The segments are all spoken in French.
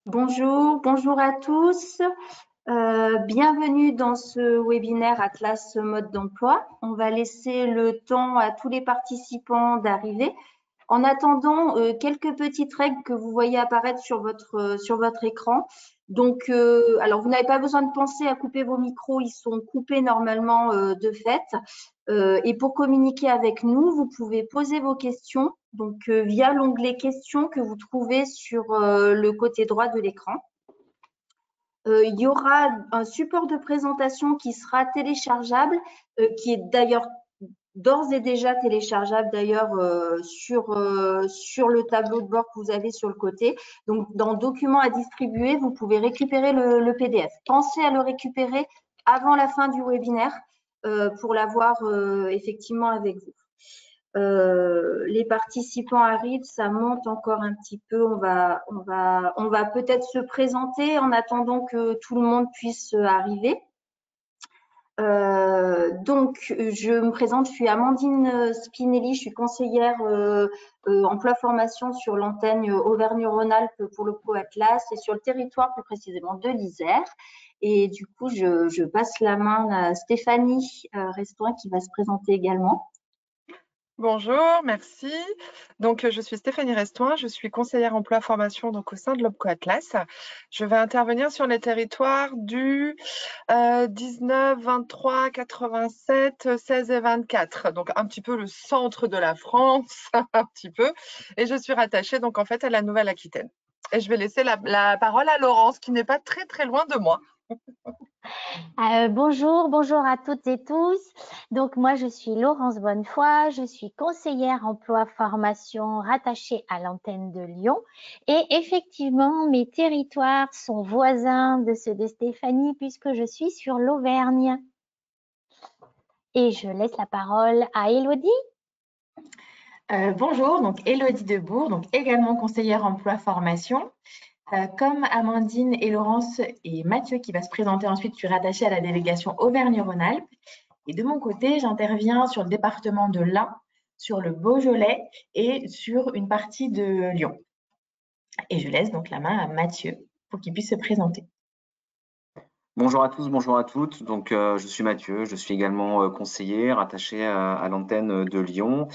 Bonjour à tous. Bienvenue dans ce webinaire Atlas mode d'emploi. On va laisser le temps à tous les participants d'arriver. En attendant, quelques petites règles que vous voyez apparaître sur votre écran. Donc, alors vous n'avez pas besoin de penser à couper vos micros, ils sont coupés normalement de fait. Et pour communiquer avec nous, vous pouvez poser vos questions donc via l'onglet questions que vous trouvez sur le côté droit de l'écran. Il y aura un support de présentation qui sera téléchargeable, qui est d'ailleurs d'ores et déjà téléchargeable d'ailleurs sur le tableau de bord que vous avez sur le côté. Donc, dans Documents à distribuer, vous pouvez récupérer le PDF. Pensez à le récupérer avant la fin du webinaire pour l'avoir effectivement avec vous. Les participants arrivent, ça monte encore un petit peu. On va peut-être se présenter en attendant que tout le monde puisse arriver. Donc, je me présente, je suis Amandine Spinelli, je suis conseillère emploi formation sur l'antenne Auvergne-Rhône-Alpes pour le Pro Atlas et sur le territoire plus précisément de l'Isère. Et du coup, je passe la main à Stéphanie Restoin qui va se présenter également. Bonjour, merci. Donc, je suis Stéphanie Restoin, je suis conseillère emploi formation donc, au sein de l'OPCO Atlas. Je vais intervenir sur les territoires du 19, 23, 87, 16 et 24. Donc, un petit peu le centre de la France, un petit peu. Et je suis rattachée donc en fait à la Nouvelle-Aquitaine. Et je vais laisser la parole à Laurence, qui n'est pas très très loin de moi. Bonjour à toutes et tous. Donc moi je suis Laurence Bonnefoy, je suis conseillère emploi formation rattachée à l'antenne de Lyon et effectivement mes territoires sont voisins de ceux de Stéphanie puisque je suis sur l'Auvergne. Et je laisse la parole à Élodie. Bonjour, donc Élodie Debourg, donc également conseillère emploi formation. Comme Amandine et Laurence et Mathieu qui va se présenter ensuite, je suis rattachée à la délégation Auvergne-Rhône-Alpes. Et de mon côté, j'interviens sur le département de l'Ain, sur le Beaujolais et sur une partie de Lyon. Et je laisse donc la main à Mathieu pour qu'il puisse se présenter. Bonjour à tous, bonjour à toutes. Donc, je suis Mathieu, je suis également conseiller rattaché à l'antenne de Lyon.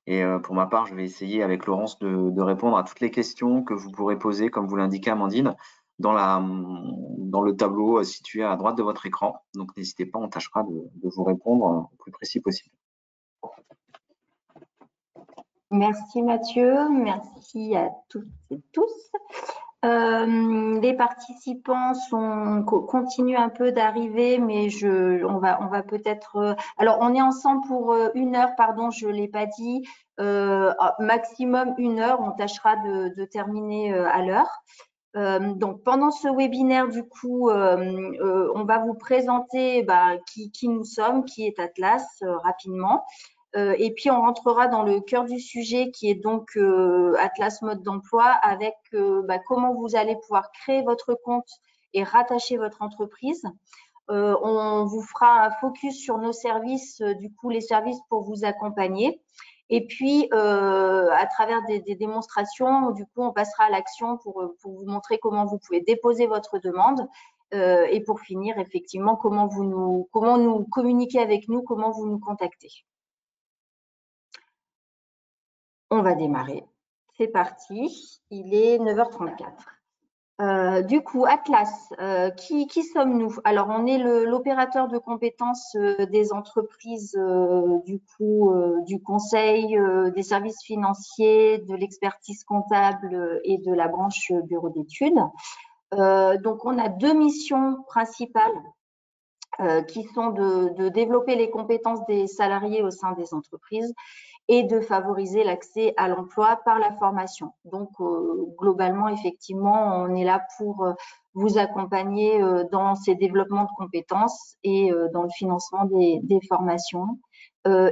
Et pour ma part, je vais essayer avec Laurence de répondre à toutes les questions que vous pourrez poser, comme vous l'indiquez Amandine, dans le tableau situé à droite de votre écran. Donc, n'hésitez pas, on tâchera de vous répondre au plus précis possible. Merci Mathieu, merci à toutes et tous. Les participants continuent un peu d'arriver, mais on va peut-être. Alors, on est ensemble pour 1 heure, pardon, je l'ai pas dit. Maximum 1 heure. On tâchera de terminer à l'heure. Donc, pendant ce webinaire, du coup, on va vous présenter qui nous sommes, qui est Atlas, rapidement. Et puis, on rentrera dans le cœur du sujet qui est donc Atlas mode d'emploi avec comment vous allez pouvoir créer votre compte et rattacher votre entreprise. On vous fera un focus sur nos services, du coup, les services pour vous accompagner. Et puis, à travers des démonstrations, du coup, on passera à l'action pour vous montrer comment vous pouvez déposer votre demande. Et pour finir, effectivement, comment nous communiquer avec nous, comment vous nous contactez. On va démarrer. C'est parti. Il est 9h34. Du coup, Atlas, qui sommes-nous? Alors, on est l'opérateur de compétences des entreprises, du conseil, des services financiers, de l'expertise comptable et de la branche bureau d'études. Donc, on a 2 missions principales qui sont de développer les compétences des salariés au sein des entreprises et de favoriser l'accès à l'emploi par la formation. Donc, globalement, effectivement, on est là pour vous accompagner dans ces développements de compétences et dans le financement des formations.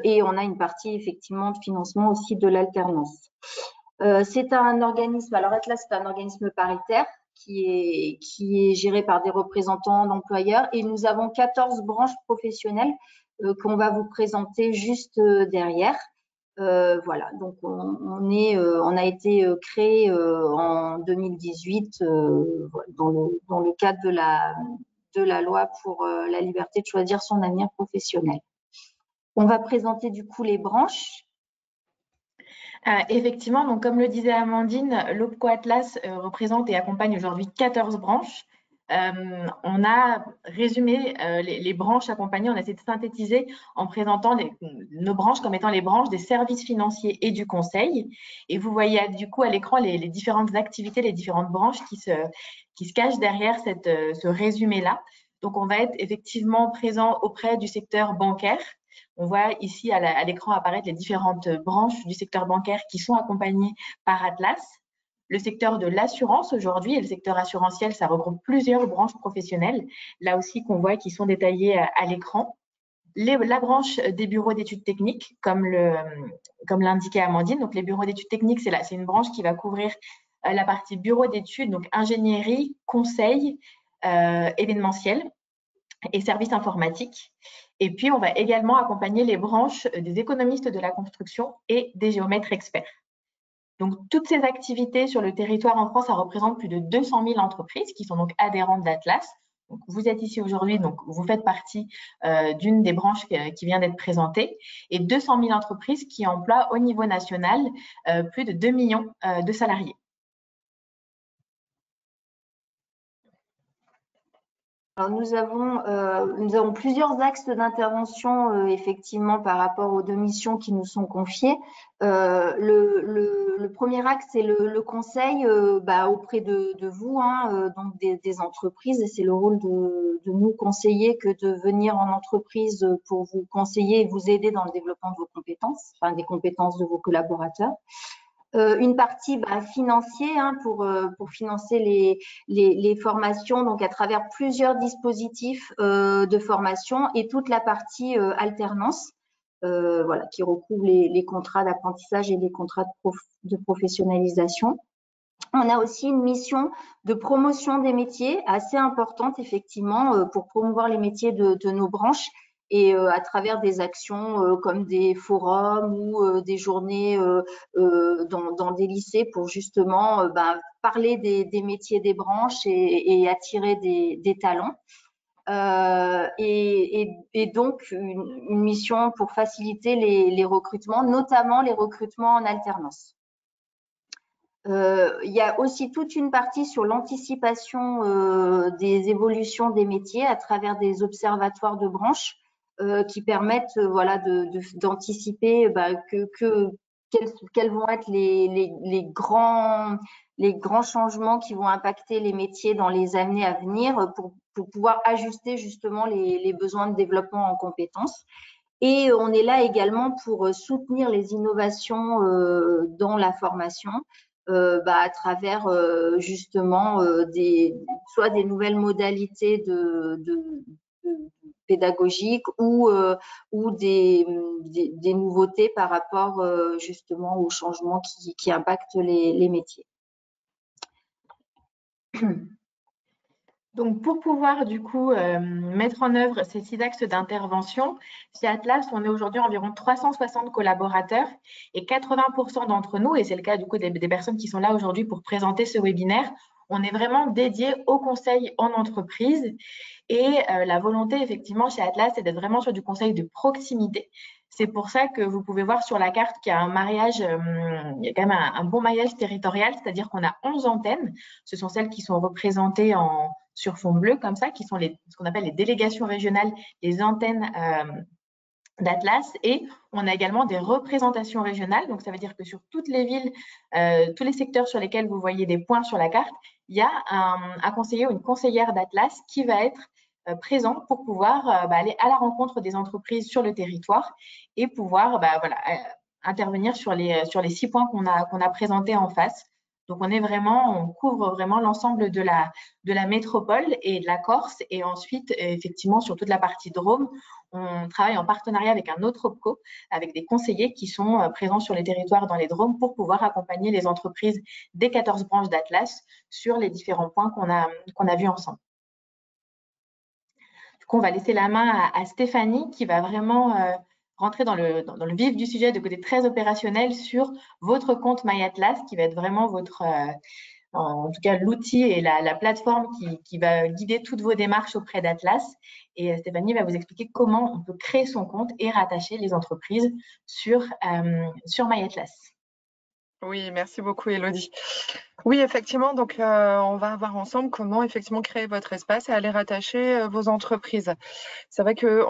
Et on a une partie, effectivement, de financement aussi de l'alternance. C'est un organisme, alors Atlas, c'est un organisme paritaire qui est géré par des représentants d'employeurs et nous avons 14 branches professionnelles qu'on va vous présenter juste derrière. Voilà, donc on a été créé en 2018 dans le cadre de la loi pour la liberté de choisir son avenir professionnel. On va présenter du coup les branches. Effectivement, donc comme le disait Amandine, l'OPCO Atlas représente et accompagne aujourd'hui 14 branches. On a résumé les branches accompagnées, on a essayé de synthétiser en présentant nos branches comme étant les branches des services financiers et du conseil. Et vous voyez du coup à l'écran les différentes activités, les différentes branches qui se cachent derrière ce résumé-là. Donc, on va être effectivement présent auprès du secteur bancaire. On voit ici à l'écran apparaître les différentes branches du secteur bancaire qui sont accompagnées par Atlas. Le secteur de l'assurance aujourd'hui et le secteur assurantiel, ça regroupe plusieurs branches professionnelles, là aussi qu'on voit qui sont détaillées à l'écran. La branche des bureaux d'études techniques, comme l'indiquait Amandine. Donc, les bureaux d'études techniques, c'est une branche qui va couvrir la partie bureau d'études, donc ingénierie, conseil, événementiel et services informatiques. Et puis, on va également accompagner les branches des économistes de la construction et des géomètres experts. Donc, toutes ces activités sur le territoire en France, ça représente plus de 200 000 entreprises qui sont donc adhérentes d'Atlas. Donc, vous êtes ici aujourd'hui, donc vous faites partie d'une des branches qui vient d'être présentée, et 200 000 entreprises qui emploient au niveau national plus de 2 millions de salariés. Alors nous avons plusieurs axes d'intervention effectivement par rapport aux deux missions qui nous sont confiées. Le premier axe, c'est le conseil auprès de vous, donc des entreprises, et c'est le rôle de nous conseiller que de venir en entreprise pour vous conseiller et vous aider dans le développement de vos compétences, enfin des compétences de vos collaborateurs. Une partie financière pour financer les formations, donc à travers plusieurs dispositifs de formation, et toute la partie alternance, voilà, qui recouvre les contrats d'apprentissage et les contrats de professionnalisation. On a aussi une mission de promotion des métiers assez importante, effectivement, pour promouvoir les métiers de nos branches, et à travers des actions comme des forums ou des journées dans des lycées pour justement parler des métiers des branches et attirer des talents. Et donc une mission pour faciliter les recrutements, notamment les recrutements en alternance. Il y a aussi toute une partie sur l'anticipation des évolutions des métiers à travers des observatoires de branches qui permettent d'anticiper quels vont être les grands changements qui vont impacter les métiers dans les années à venir pour pouvoir ajuster justement les besoins de développement en compétences. Et on est là également pour soutenir les innovations dans la formation à travers justement soit des nouvelles modalités pédagogiques ou des nouveautés par rapport justement aux changements qui impactent les métiers. Donc, pour pouvoir du coup mettre en œuvre ces 6 axes d'intervention, chez Atlas, on est aujourd'hui environ 360 collaborateurs et 80% d'entre nous, et c'est le cas du coup des personnes qui sont là aujourd'hui pour présenter ce webinaire, on est vraiment dédié au conseil en entreprise. Et la volonté, effectivement, chez Atlas, c'est d'être vraiment sur du conseil de proximité. C'est pour ça que vous pouvez voir sur la carte qu'il y a un maillage, il y a quand même un bon maillage territorial, c'est-à-dire qu'on a 11 antennes. Ce sont celles qui sont représentées sur fond bleu, comme ça, qui sont ce qu'on appelle les délégations régionales, les antennes d'Atlas. Et on a également des représentations régionales. Donc, ça veut dire que sur toutes les villes, tous les secteurs sur lesquels vous voyez des points sur la carte, il y a un conseiller ou une conseillère d'Atlas qui va être présent pour pouvoir aller à la rencontre des entreprises sur le territoire et pouvoir intervenir sur les 6 points qu'on a présentés en face. Donc, on couvre vraiment l'ensemble de la métropole et de la Corse. Et ensuite, effectivement, sur toute la partie Drôme, on travaille en partenariat avec un autre OPCO, avec des conseillers qui sont présents sur les territoires dans les Drômes pour pouvoir accompagner les entreprises des 14 branches d'Atlas sur les différents points qu'on a vus ensemble. Du coup, on va laisser la main à Stéphanie qui va vraiment rentrer dans le vif du sujet, de côté très opérationnel sur votre compte MyAtlas, qui va être vraiment votre, en tout cas l'outil et la plateforme qui va guider toutes vos démarches auprès d'Atlas. Et Stéphanie va vous expliquer comment on peut créer son compte et rattacher les entreprises sur MyAtlas. Oui, merci beaucoup, Elodie. Oui, effectivement, donc on va voir ensemble comment effectivement créer votre espace et aller rattacher vos entreprises. C'est vrai que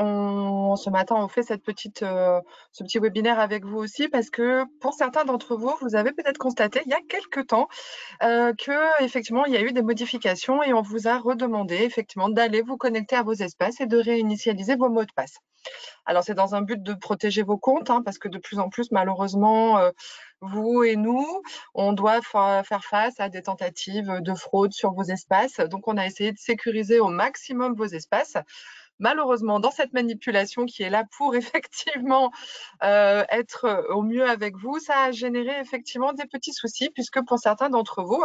ce matin, on fait ce petit webinaire avec vous aussi parce que pour certains d'entre vous, vous avez peut-être constaté il y a quelques temps que effectivement il y a eu des modifications et on vous a redemandé effectivement d'aller vous connecter à vos espaces et de réinitialiser vos mots de passe. Alors c'est dans un but de protéger vos comptes parce que de plus en plus malheureusement vous et nous, on doit faire face à des tentatives de fraude sur vos espaces. Donc on a essayé de sécuriser au maximum vos espaces. Malheureusement, dans cette manipulation qui est là pour effectivement être au mieux avec vous, ça a généré effectivement des petits soucis puisque pour certains d'entre vous,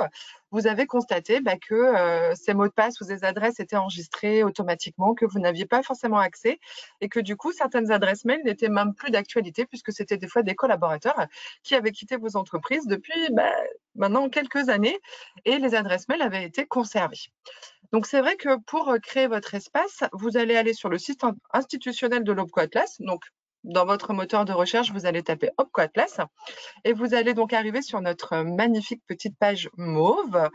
vous avez constaté que ces mots de passe ou ces adresses étaient enregistrés automatiquement, que vous n'aviez pas forcément accès et que du coup, certaines adresses mail n'étaient même plus d'actualité puisque c'était des fois des collaborateurs qui avaient quitté vos entreprises depuis maintenant quelques années et les adresses mail avaient été conservées. Donc, c'est vrai que pour créer votre espace, vous allez aller sur le site institutionnel de l'OPCO Atlas. Donc, dans votre moteur de recherche, vous allez taper OPCO Atlas et vous allez donc arriver sur notre magnifique petite page mauve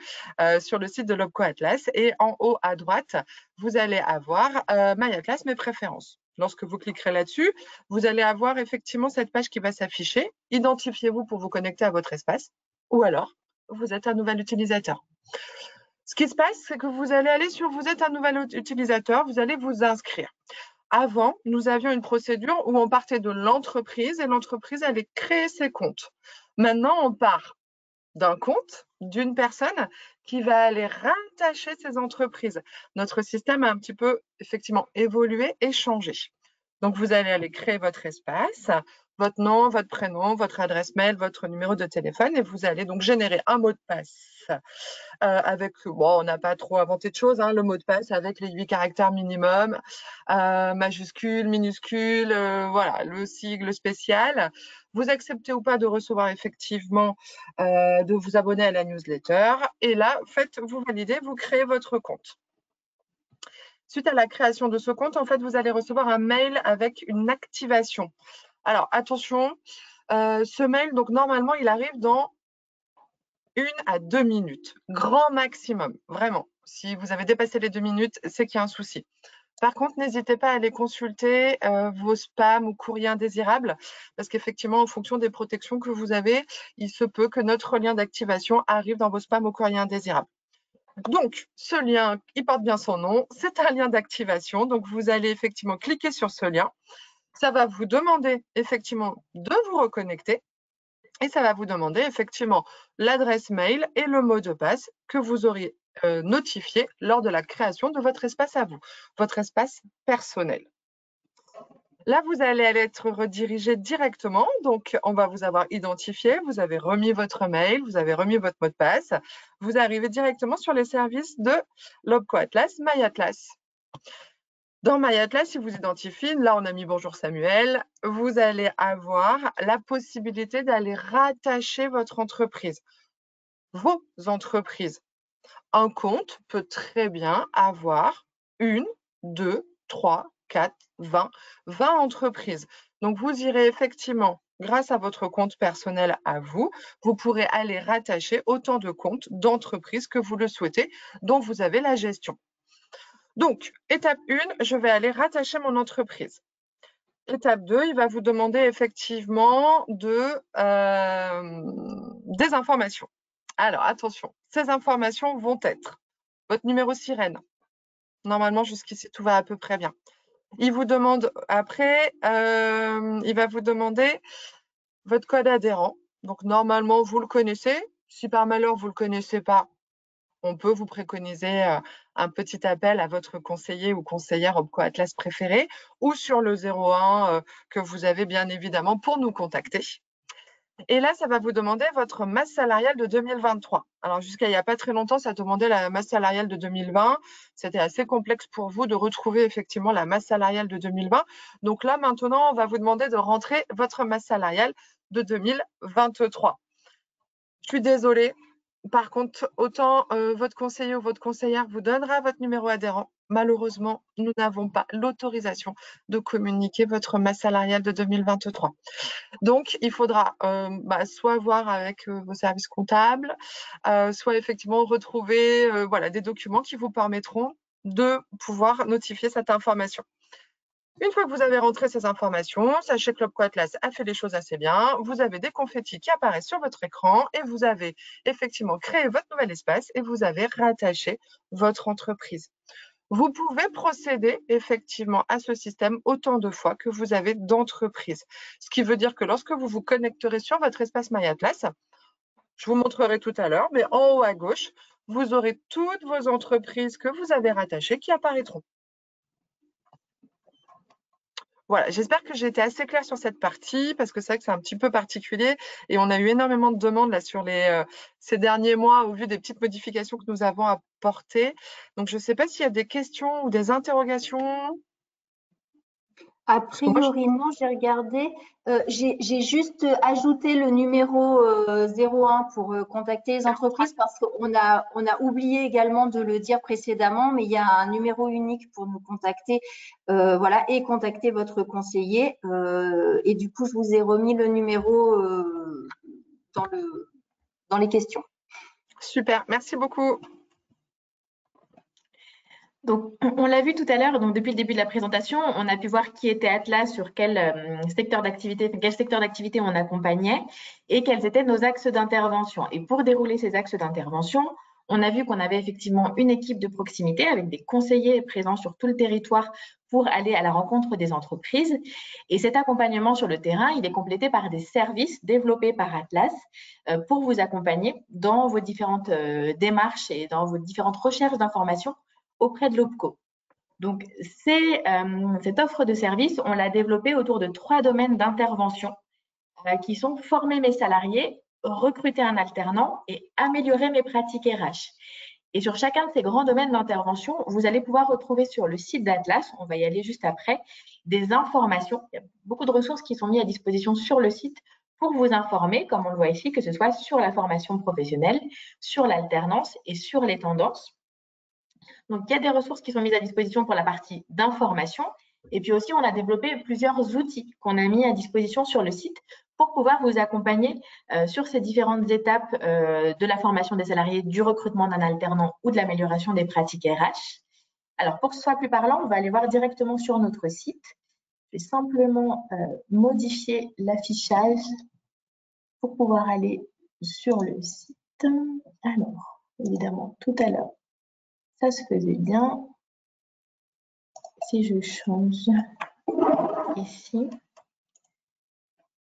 sur le site de l'OPCO Atlas. Et en haut à droite, vous allez avoir My Atlas, mes préférences. Lorsque vous cliquerez là-dessus, vous allez avoir effectivement cette page qui va s'afficher. Identifiez-vous pour vous connecter à votre espace ou alors vous êtes un nouvel utilisateur. Ce qui se passe, c'est que vous allez aller sur « Vous êtes un nouvel utilisateur », vous allez vous inscrire. Avant, nous avions une procédure où on partait de l'entreprise et l'entreprise allait créer ses comptes. Maintenant, on part d'un compte, d'une personne qui va aller rattacher ses entreprises. Notre système a un petit peu effectivement évolué et changé. Donc, vous allez aller créer votre espace, votre nom, votre prénom, votre adresse mail, votre numéro de téléphone et vous allez donc générer un mot de passe avec, on n'a pas trop inventé de choses, le mot de passe avec les 8 caractères minimum, majuscule, minuscule, voilà, le sigle spécial. Vous acceptez ou pas de recevoir effectivement, de vous abonner à la newsletter. Et là, vous validez, vous créez votre compte. Suite à la création de ce compte, en fait, vous allez recevoir un mail avec une activation. Alors, attention, ce mail, donc normalement, il arrive dans 1 à 2 minutes, grand maximum, vraiment. Si vous avez dépassé les 2 minutes, c'est qu'il y a un souci. Par contre, n'hésitez pas à aller consulter vos spams ou courriers indésirables parce qu'effectivement, en fonction des protections que vous avez, il se peut que notre lien d'activation arrive dans vos spams ou courriers indésirables. Donc, ce lien, il porte bien son nom, c'est un lien d'activation. Donc, vous allez effectivement cliquer sur ce lien. Ça va vous demander effectivement de vous reconnecter. Et ça va vous demander effectivement l'adresse mail et le mot de passe que vous auriez notifié lors de la création de votre espace à vous, votre espace personnel. Là, vous allez être redirigé directement. Donc, on va vous avoir identifié, vous avez remis votre mail, vous avez remis votre mot de passe. Vous arrivez directement sur les services de l'OPCO Atlas, My Atlas. Dans My Atlas, il vous identifie, là on a mis bonjour Samuel, vous allez avoir la possibilité d'aller rattacher votre entreprise, vos entreprises. Un compte peut très bien avoir 1, 2, 3, 4, 20 entreprises. Donc vous irez effectivement, grâce à votre compte personnel à vous, vous pourrez aller rattacher autant de comptes d'entreprises que vous le souhaitez, dont vous avez la gestion. Donc, étape 1, je vais aller rattacher mon entreprise. Étape 2, il va vous demander effectivement des informations. Alors, attention, ces informations vont être votre numéro sirène. Normalement, jusqu'ici, tout va à peu près bien. Il vous demande après, il va vous demander votre code adhérent. Donc, normalement, vous le connaissez. Si par malheur, vous ne le connaissez pas, on peut vous préconiser un petit appel à votre conseiller ou conseillère OPCO Atlas préféré ou sur le 01 que vous avez bien évidemment pour nous contacter. Et là, ça va vous demander votre masse salariale de 2023. Alors, jusqu'à il n'y a pas très longtemps, ça demandait la masse salariale de 2020. C'était assez complexe pour vous de retrouver effectivement la masse salariale de 2020. Donc là, maintenant, on va vous demander de rentrer votre masse salariale de 2023. Je suis désolée. Par contre, autant votre conseiller ou votre conseillère vous donnera votre numéro adhérent. Malheureusement, nous n'avons pas l'autorisation de communiquer votre masse salariale de 2023. Donc, il faudra soit voir avec vos services comptables, soit effectivement retrouver voilà, des documents qui vous permettront de pouvoir notifier cette information. Une fois que vous avez rentré ces informations, sachez que l'Opco Atlas a fait les choses assez bien. Vous avez des confettis qui apparaissent sur votre écran et vous avez effectivement créé votre nouvel espace et vous avez rattaché votre entreprise. Vous pouvez procéder effectivement à ce système autant de fois que vous avez d'entreprises. Ce qui veut dire que lorsque vous vous connecterez sur votre espace MyAtlas, je vous montrerai tout à l'heure, mais en haut à gauche, vous aurez toutes vos entreprises que vous avez rattachées qui apparaîtront. Voilà, j'espère que j'ai été assez claire sur cette partie parce que c'est vrai que c'est un petit peu particulier et on a eu énormément de demandes là sur ces derniers mois au vu des petites modifications que nous avons apportées. Donc, je ne sais pas s'il y a des questions ou des interrogations. A priori, non, j'ai regardé. J'ai juste ajouté le numéro 01 pour contacter les entreprises parce qu'on a oublié également de le dire précédemment, mais il y a un numéro unique pour nous contacter, voilà, et contacter votre conseiller. Et du coup, je vous ai remis le numéro dans les questions. Super, merci beaucoup. Donc, on l'a vu tout à l'heure, donc depuis le début de la présentation, on a pu voir qui était Atlas, sur quel secteur d'activité on accompagnait et quels étaient nos axes d'intervention. Et pour dérouler ces axes d'intervention, on a vu qu'on avait effectivement une équipe de proximité avec des conseillers présents sur tout le territoire pour aller à la rencontre des entreprises. Et cet accompagnement sur le terrain, il est complété par des services développés par Atlas pour vous accompagner dans vos différentes démarches et dans vos différentes recherches d'informations auprès de l'OPCO. Donc, cette offre de service, on l'a développée autour de 3 domaines d'intervention qui sont former mes salariés, recruter un alternant et améliorer mes pratiques RH. Et sur chacun de ces grands domaines d'intervention, vous allez pouvoir retrouver sur le site d'Atlas, on va y aller juste après, des informations. Il y a beaucoup de ressources qui sont mises à disposition sur le site pour vous informer, comme on le voit ici, que ce soit sur la formation professionnelle, sur l'alternance et sur les tendances. Donc, il y a des ressources qui sont mises à disposition pour la partie d'information. Et puis aussi, on a développé plusieurs outils qu'on a mis à disposition sur le site pour pouvoir vous accompagner sur ces différentes étapes de la formation des salariés, du recrutement d'un alternant ou de l'amélioration des pratiques RH. Alors, pour que ce soit plus parlant, on va aller voir directement sur notre site. Je vais simplement modifier l'affichage pour pouvoir aller sur le site. Alors, évidemment, tout à l'heure, ça se faisait bien. Si je change ici,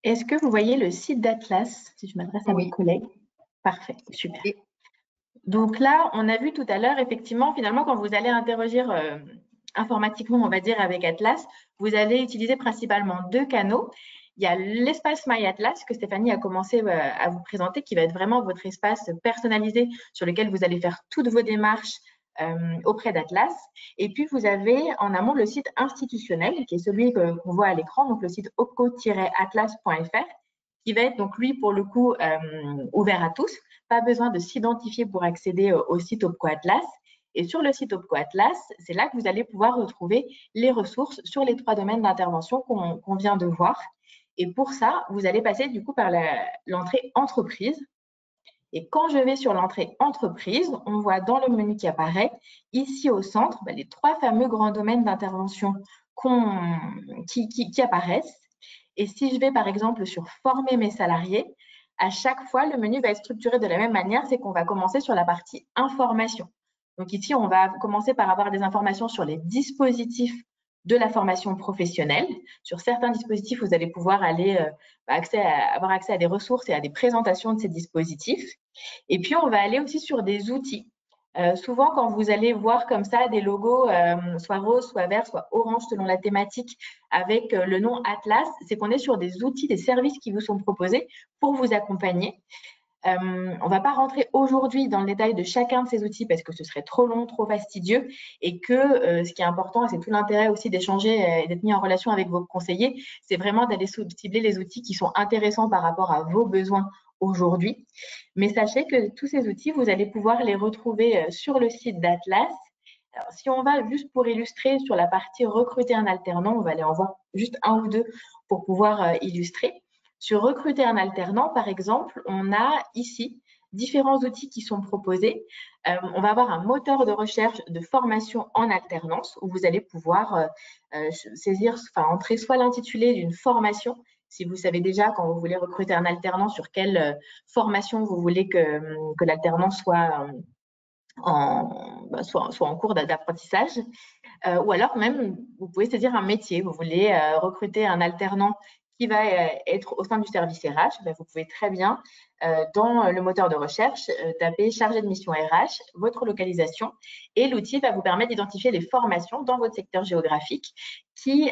est-ce que vous voyez le site d'Atlas? Si je m'adresse à mes collègues. Parfait, super. Donc là, on a vu tout à l'heure, effectivement, finalement, quand vous allez interagir informatiquement, on va dire, avec Atlas, vous allez utiliser principalement 2 canaux. Il y a l'espace MyAtlas que Stéphanie a commencé à vous présenter, qui va être vraiment votre espace personnalisé sur lequel vous allez faire toutes vos démarches auprès d'Atlas. Et puis, vous avez en amont le site institutionnel, qui est celui qu'on voit à l'écran, donc le site opco-atlas.fr, qui va être donc lui, pour le coup, ouvert à tous. Pas besoin de s'identifier pour accéder au site Opco Atlas. Et sur le site Opco Atlas, c'est là que vous allez pouvoir retrouver les ressources sur les 3 domaines d'intervention qu'on vient de voir. Et pour ça, vous allez passer du coup par l'entrée entreprise. Et quand je vais sur l'entrée entreprise, on voit dans le menu qui apparaît, ici au centre, les 3 fameux grands domaines d'intervention qui apparaissent. Et si je vais par exemple sur former mes salariés, à chaque fois, le menu va être structuré de la même manière, c'est qu'on va commencer sur la partie information. Donc ici, on va commencer par avoir des informations sur les dispositifs de la formation professionnelle. Sur certains dispositifs, vous allez pouvoir aller avoir accès à des ressources et à des présentations de ces dispositifs. Et puis, on va aller aussi sur des outils. Souvent, quand vous allez voir comme ça des logos, soit rose, soit vert, soit orange selon la thématique, avec le nom Atlas, c'est qu'on est sur des outils, des services qui vous sont proposés pour vous accompagner. On ne va pas rentrer aujourd'hui dans le détail de chacun de ces outils parce que ce serait trop long, trop fastidieux et que ce qui est important, et c'est tout l'intérêt aussi d'échanger et d'être mis en relation avec vos conseillers, c'est vraiment d'aller cibler les outils qui sont intéressants par rapport à vos besoins aujourd'hui. Mais sachez que tous ces outils, vous allez pouvoir les retrouver sur le site d'Atlas. Alors, si on va juste pour illustrer sur la partie recruter un alternant, on va aller en voir juste un ou deux pour pouvoir illustrer. Sur recruter un alternant, par exemple, on a ici différents outils qui sont proposés. On va avoir un moteur de recherche de formation en alternance où vous allez pouvoir entrer soit l'intitulé d'une formation, si vous savez déjà quand vous voulez recruter un alternant sur quelle formation vous voulez que l'alternant soit en cours d'apprentissage, ou alors même vous pouvez saisir un métier. Vous voulez recruter un alternant qui va être au sein du service RH, vous pouvez très bien, dans le moteur de recherche, taper chargé de mission RH, votre localisation, et l'outil va vous permettre d'identifier les formations dans votre secteur géographique qui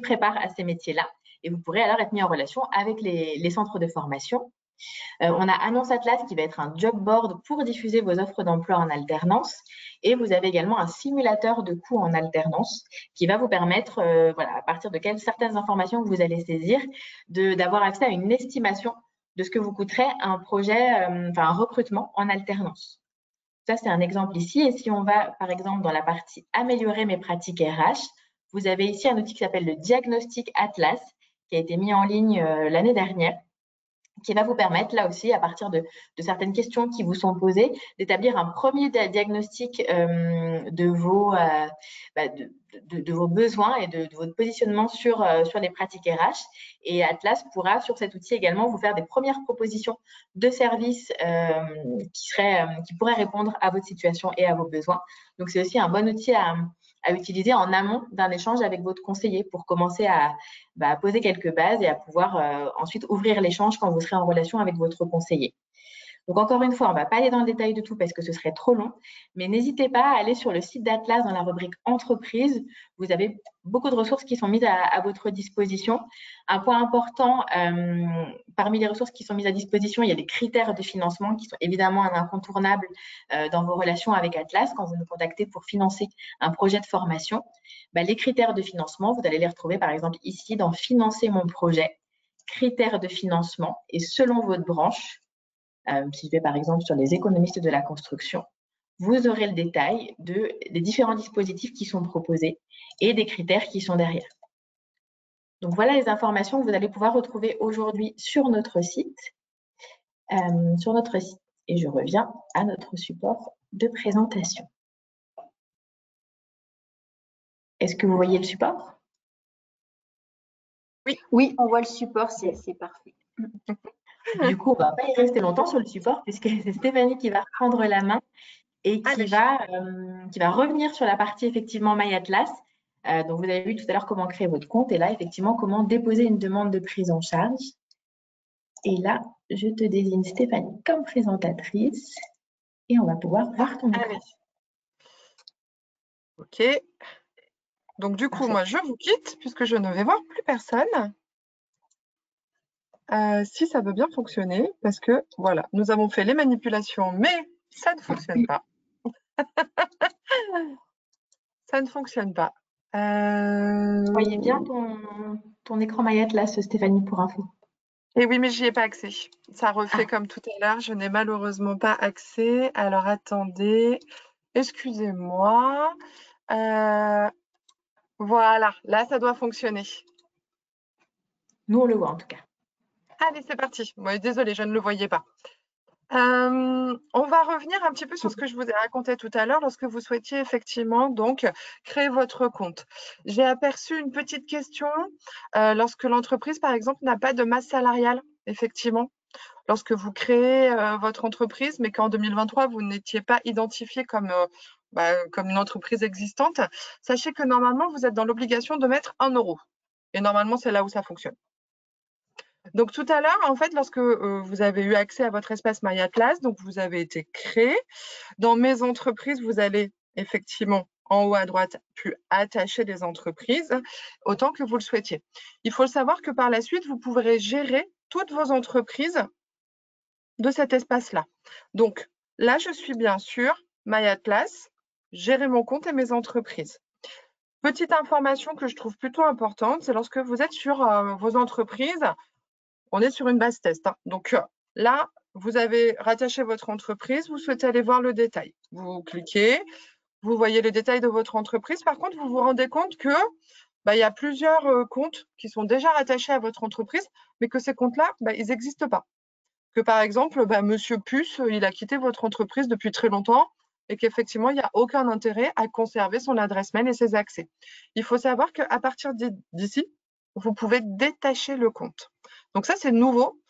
préparent à ces métiers-là. Et vous pourrez alors être mis en relation avec les centres de formation. On a Annonce Atlas qui va être un job board pour diffuser vos offres d'emploi en alternance. Et vous avez également un simulateur de coûts en alternance qui va vous permettre, à partir de certaines informations que vous allez saisir, d'avoir accès à une estimation de ce que vous coûterait un projet, un recrutement en alternance. Ça, c'est un exemple ici. Et si on va, par exemple, dans la partie améliorer mes pratiques RH, vous avez ici un outil qui s'appelle le Diagnostic Atlas qui a été mis en ligne l'année dernière, qui va vous permettre, là aussi, à partir de certaines questions qui vous sont posées, d'établir un premier diagnostic de vos besoins et de votre positionnement sur les pratiques RH. Et Atlas pourra, sur cet outil également, vous faire des premières propositions de services qui pourraient répondre à votre situation et à vos besoins. Donc, c'est aussi un bon outil à utiliser en amont d'un échange avec votre conseiller pour commencer à poser quelques bases et à pouvoir ensuite ouvrir l'échange quand vous serez en relation avec votre conseiller. Donc, encore une fois, on ne va pas aller dans le détail de tout parce que ce serait trop long, mais n'hésitez pas à aller sur le site d'Atlas dans la rubrique entreprise. Vous avez beaucoup de ressources qui sont mises à votre disposition. Un point important, parmi les ressources qui sont mises à disposition, il y a des critères de financement qui sont évidemment un incontournable dans vos relations avec Atlas quand vous nous contactez pour financer un projet de formation. Les critères de financement, vous allez les retrouver par exemple ici dans financer mon projet, critères de financement, et selon votre branche, si je vais par exemple sur les économistes de la construction, vous aurez le détail des différents dispositifs qui sont proposés et des critères qui sont derrière. Donc voilà les informations que vous allez pouvoir retrouver aujourd'hui sur notre site. Et je reviens à notre support de présentation. Est-ce que vous voyez le support? Oui, on voit le support, c'est parfait. Du coup, on ne va pas y rester longtemps sur le support puisque c'est Stéphanie qui va reprendre la main et qui va revenir sur la partie effectivement My Atlas. Donc, vous avez vu tout à l'heure comment créer votre compte et là, effectivement, comment déposer une demande de prise en charge. Et là, je te désigne Stéphanie comme présentatrice et on va pouvoir voir ton écran. Ok. Donc, du coup, moi, je vous quitte puisque je ne vais voir plus personne. Si ça veut bien fonctionner, parce que, voilà, nous avons fait les manipulations, mais ça ne fonctionne pas. Ça ne fonctionne pas. Vous voyez bien ton écran My Atlas, Stéphanie, pour info. Et oui, mais j'y ai pas accès. Ça refait comme tout à l'heure. Je n'ai malheureusement pas accès. Alors, attendez. Excusez-moi. Voilà. Là, ça doit fonctionner. Nous, on le voit en tout cas. Allez, c'est parti. Moi, désolée, je ne le voyais pas. On va revenir un petit peu sur ce que je vous ai raconté tout à l'heure lorsque vous souhaitiez effectivement donc créer votre compte. J'ai aperçu une petite question lorsque l'entreprise, par exemple, n'a pas de masse salariale, effectivement. Lorsque vous créez votre entreprise, mais qu'en 2023, vous n'étiez pas identifié comme une entreprise existante, sachez que normalement, vous êtes dans l'obligation de mettre 1 €. Et normalement, c'est là où ça fonctionne. Donc, tout à l'heure, en fait, lorsque vous avez eu accès à votre espace MyAtlas, donc vous avez été créé. Dans Mes entreprises, vous allez effectivement en haut à droite pu attacher des entreprises autant que vous le souhaitiez. Il faut savoir que par la suite, vous pourrez gérer toutes vos entreprises de cet espace-là. Donc, là, je suis bien sûr MyAtlas, gérer mon compte et mes entreprises. Petite information que je trouve plutôt importante, c'est lorsque vous êtes sur vos entreprises, on est sur une base test. Hein. Donc là, vous avez rattaché votre entreprise, vous souhaitez aller voir le détail. Vous cliquez, vous voyez les détails de votre entreprise. Par contre, vous vous rendez compte que il y a plusieurs comptes qui sont déjà rattachés à votre entreprise, mais que ces comptes-là, ils n'existent pas. Que par exemple, Monsieur Puce, il a quitté votre entreprise depuis très longtemps et qu'effectivement, il n'y a aucun intérêt à conserver son adresse mail et ses accès. Il faut savoir qu'à partir d'ici, vous pouvez détacher le compte. Donc ça, c'est nouveau.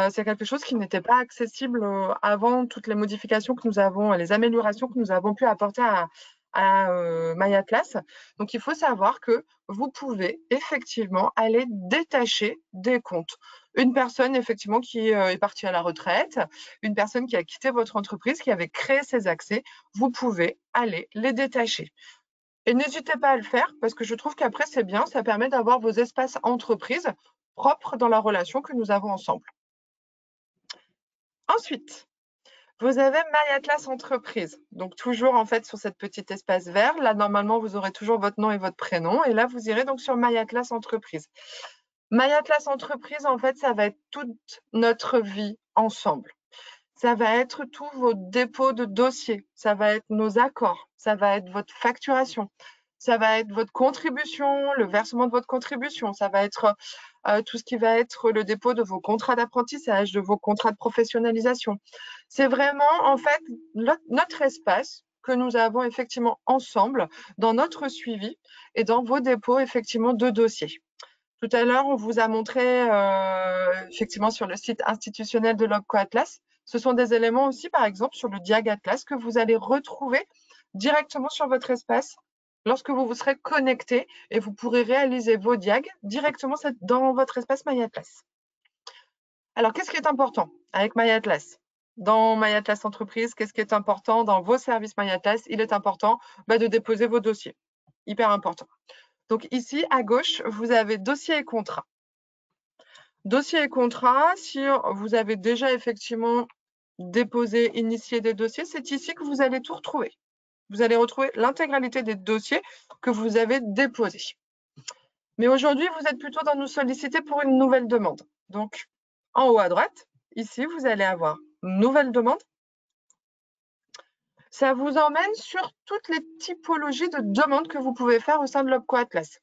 C'est quelque chose qui n'était pas accessible avant toutes les modifications que nous avons, les améliorations que nous avons pu apporter à MyAtlas. Donc, il faut savoir que vous pouvez effectivement aller détacher des comptes. Une personne effectivement qui est partie à la retraite, une personne qui a quitté votre entreprise, qui avait créé ses accès, vous pouvez aller les détacher. Et n'hésitez pas à le faire parce que je trouve qu'après, c'est bien, ça permet d'avoir vos espaces entreprises propres dans la relation que nous avons ensemble. Ensuite, vous avez MyAtlas Entreprise. Donc, toujours en fait sur cette petite espace vert. Là, normalement, vous aurez toujours votre nom et votre prénom. Et là, vous irez donc sur MyAtlas Entreprise. MyAtlas Entreprise, en fait, ça va être toute notre vie ensemble. Ça va être tous vos dépôts de dossiers. Ça va être nos accords. Ça va être votre facturation. Ça va être votre contribution, le versement de votre contribution. Ça va être tout ce qui va être le dépôt de vos contrats d'apprentissage, de vos contrats de professionnalisation. C'est vraiment, en fait, notre espace que nous avons effectivement ensemble dans notre suivi et dans vos dépôts, effectivement, de dossiers. Tout à l'heure, on vous a montré effectivement sur le site institutionnel de l'OPCO Atlas. Ce sont des éléments aussi, par exemple, sur le Diag Atlas que vous allez retrouver directement sur votre espace lorsque vous vous serez connecté et vous pourrez réaliser vos diags directement dans votre espace MyAtlas. Alors, qu'est-ce qui est important avec MyAtlas? Dans MyAtlas Entreprise, qu'est-ce qui est important dans vos services MyAtlas? Il est important de déposer vos dossiers. Hyper important. Donc ici, à gauche, vous avez dossier et contrat. Dossier et contrat, si vous avez déjà effectivement déposé, initié des dossiers, c'est ici que vous allez tout retrouver. Vous allez retrouver l'intégralité des dossiers que vous avez déposés. Mais aujourd'hui, vous êtes plutôt dans nous solliciter pour une nouvelle demande. Donc, en haut à droite, ici, vous allez avoir nouvelle demande. Ça vous emmène sur toutes les typologies de demandes que vous pouvez faire au sein de l'OPCO Atlas.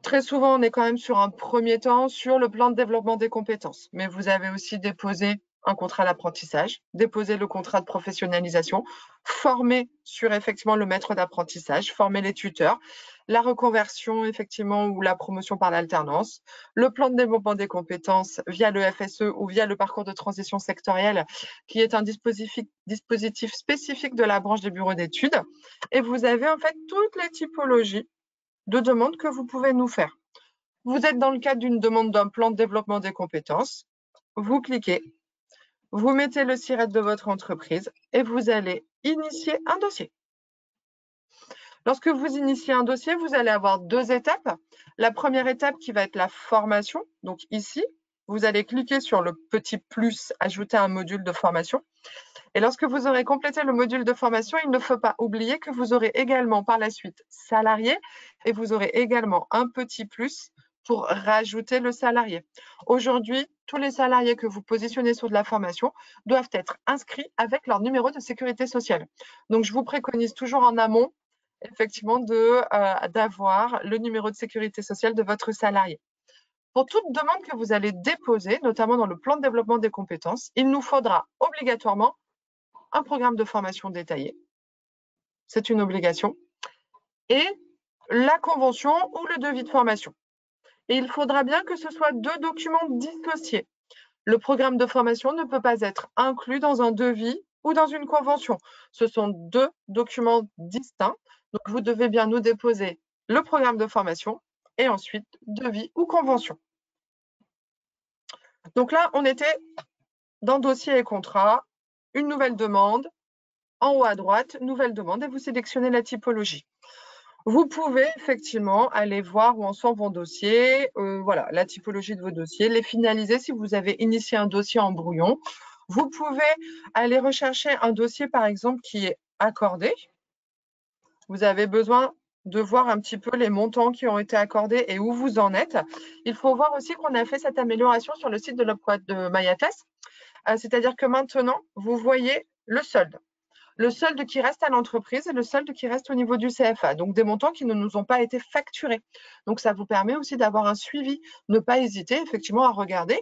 Très souvent, on est quand même sur un premier temps sur le plan de développement des compétences. Mais vous avez aussi déposé un contrat d'apprentissage, déposer le contrat de professionnalisation, former sur effectivement le maître d'apprentissage, former les tuteurs, la reconversion effectivement ou la promotion par l'alternance, le plan de développement des compétences via le FSE ou via le parcours de transition sectorielle qui est un dispositif spécifique de la branche des bureaux d'études. Et vous avez en fait toutes les typologies de demandes que vous pouvez nous faire. Vous êtes dans le cadre d'une demande d'un plan de développement des compétences, vous cliquez, vous mettez le SIRET de votre entreprise et vous allez initier un dossier. Lorsque vous initiez un dossier, vous allez avoir deux étapes. La première étape qui va être la formation. Donc ici, vous allez cliquer sur le petit plus, ajouter un module de formation. Et lorsque vous aurez complété le module de formation, il ne faut pas oublier que vous aurez également par la suite salarié et vous aurez également un petit plus pour rajouter le salarié. Aujourd'hui, tous les salariés que vous positionnez sur de la formation doivent être inscrits avec leur numéro de sécurité sociale. Donc, je vous préconise toujours en amont, effectivement, d'avoir le numéro de sécurité sociale de votre salarié. Pour toute demande que vous allez déposer, notamment dans le plan de développement des compétences, il nous faudra obligatoirement un programme de formation détaillé. C'est une obligation. Et la convention ou le devis de formation. Et il faudra bien que ce soit deux documents dissociés. Le programme de formation ne peut pas être inclus dans un devis ou dans une convention. Ce sont deux documents distincts. Donc, vous devez bien nous déposer le programme de formation et ensuite devis ou convention. Donc là, on était dans dossier et contrat, une nouvelle demande, en haut à droite, nouvelle demande, et vous sélectionnez la typologie. Vous pouvez effectivement aller voir où en sont vos dossiers, voilà, la typologie de vos dossiers, les finaliser si vous avez initié un dossier en brouillon. Vous pouvez aller rechercher un dossier, par exemple, qui est accordé. Vous avez besoin de voir un petit peu les montants qui ont été accordés et où vous en êtes. Il faut voir aussi qu'on a fait cette amélioration sur le site de l'Opquad de MyAtlas. C'est-à-dire que maintenant, vous voyez le solde. Le solde qui reste à l'entreprise et le solde qui reste au niveau du CFA. Donc, des montants qui ne nous ont pas été facturés. Donc, ça vous permet aussi d'avoir un suivi. Ne pas hésiter effectivement à regarder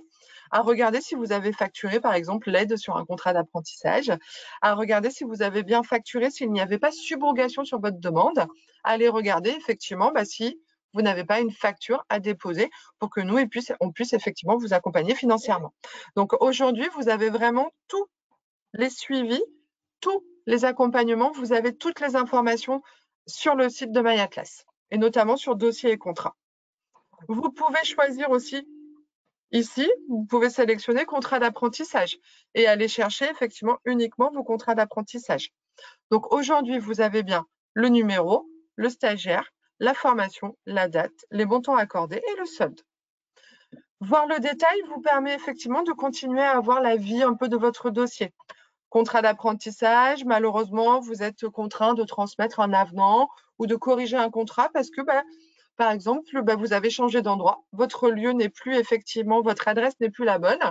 si vous avez facturé, par exemple, l'aide sur un contrat d'apprentissage, à regarder si vous avez bien facturé, s'il n'y avait pas subrogation sur votre demande, allez regarder effectivement si vous n'avez pas une facture à déposer pour que nous, on puisse effectivement vous accompagner financièrement. Donc, aujourd'hui, vous avez vraiment tous les suivis, tous les accompagnements, vous avez toutes les informations sur le site de MyAtlas, et notamment sur dossier et contrat. Vous pouvez choisir aussi ici, vous pouvez sélectionner contrat d'apprentissage et aller chercher effectivement uniquement vos contrats d'apprentissage. Donc aujourd'hui, vous avez bien le numéro, le stagiaire, la formation, la date, les montants accordés et le solde. Voir le détail vous permet effectivement de continuer à avoir la vie un peu de votre dossier. Contrat d'apprentissage, malheureusement, vous êtes contraint de transmettre un avenant ou de corriger un contrat parce que, par exemple, vous avez changé d'endroit. Votre lieu n'est plus effectivement, votre adresse n'est plus la bonne.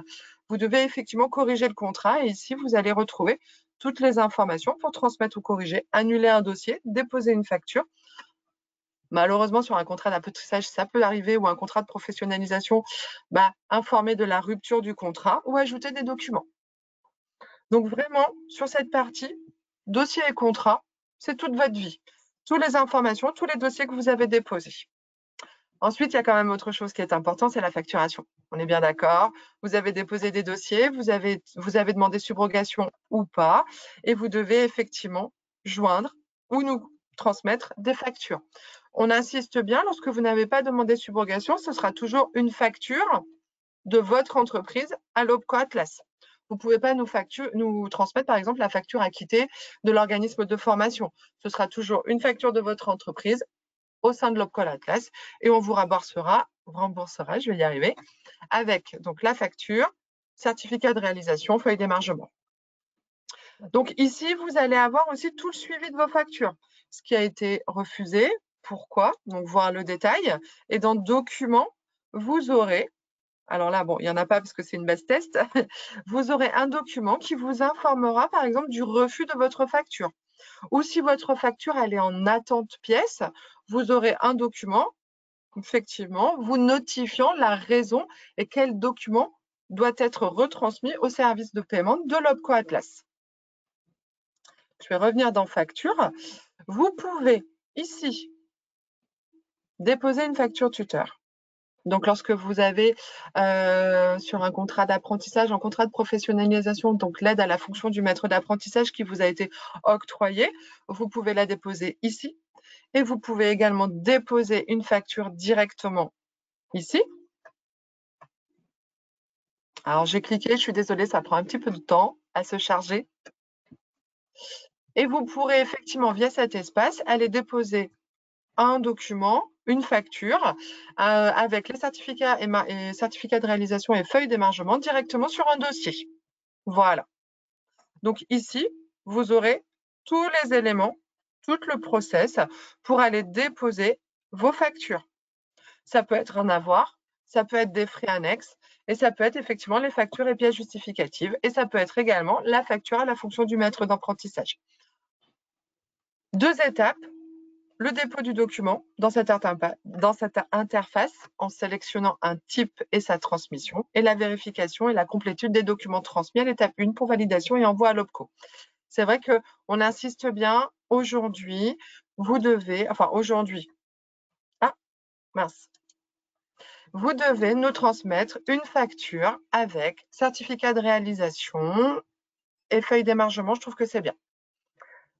Vous devez effectivement corriger le contrat et ici, vous allez retrouver toutes les informations pour transmettre ou corriger, annuler un dossier, déposer une facture. Malheureusement, sur un contrat d'apprentissage, ça peut arriver, ou un contrat de professionnalisation, informer de la rupture du contrat ou ajouter des documents. Donc vraiment, sur cette partie, dossier et contrat, c'est toute votre vie. Toutes les informations, tous les dossiers que vous avez déposés. Ensuite, il y a quand même autre chose qui est important, c'est la facturation. On est bien d'accord. Vous avez déposé des dossiers, vous avez demandé subrogation ou pas, et vous devez effectivement joindre ou nous transmettre des factures. On insiste bien, lorsque vous n'avez pas demandé subrogation, ce sera toujours une facture de votre entreprise à l'Opco Atlas. Vous ne pouvez pas nous transmettre, par exemple, la facture acquittée de l'organisme de formation. Ce sera toujours une facture de votre entreprise au sein de l'Opco Atlas et on vous remboursera, je vais y arriver, avec donc la facture, certificat de réalisation, feuille d'émargement. Donc ici, vous allez avoir aussi tout le suivi de vos factures. Ce qui a été refusé, pourquoi, donc voir le détail. Et dans documents, vous aurez, alors là, bon, il n'y en a pas parce que c'est une base test, vous aurez un document qui vous informera, par exemple, du refus de votre facture. Ou si votre facture, elle est en attente pièce, vous aurez un document, effectivement, vous notifiant la raison et quel document doit être retransmis au service de paiement de l'Opco Atlas. Je vais revenir dans facture. Vous pouvez ici déposer une facture tuteur. Donc, lorsque vous avez sur un contrat d'apprentissage, un contrat de professionnalisation, donc l'aide à la fonction du maître d'apprentissage qui vous a été octroyée, vous pouvez la déposer ici. Et vous pouvez également déposer une facture directement ici. Alors, j'ai cliqué, je suis désolée, ça prend un petit peu de temps à se charger. Et vous pourrez effectivement, via cet espace, aller déposer un document, une facture, avec les certificats et certificats de réalisation et feuilles d'émargement directement sur un dossier. Voilà. Donc ici, vous aurez tous les éléments, tout le process pour aller déposer vos factures. Ça peut être un avoir, ça peut être des frais annexes, et ça peut être effectivement les factures et pièces justificatives, et ça peut être également la facture à la fonction du maître d'apprentissage. 2 étapes, le dépôt du document dans cette interface en sélectionnant un type et sa transmission, et la vérification et la complétude des documents transmis à l'étape 1 pour validation et envoi à l'OPCO. C'est vrai qu'on insiste bien aujourd'hui, vous devez nous transmettre une facture avec certificat de réalisation et feuille d'émargement. Je trouve que c'est bien.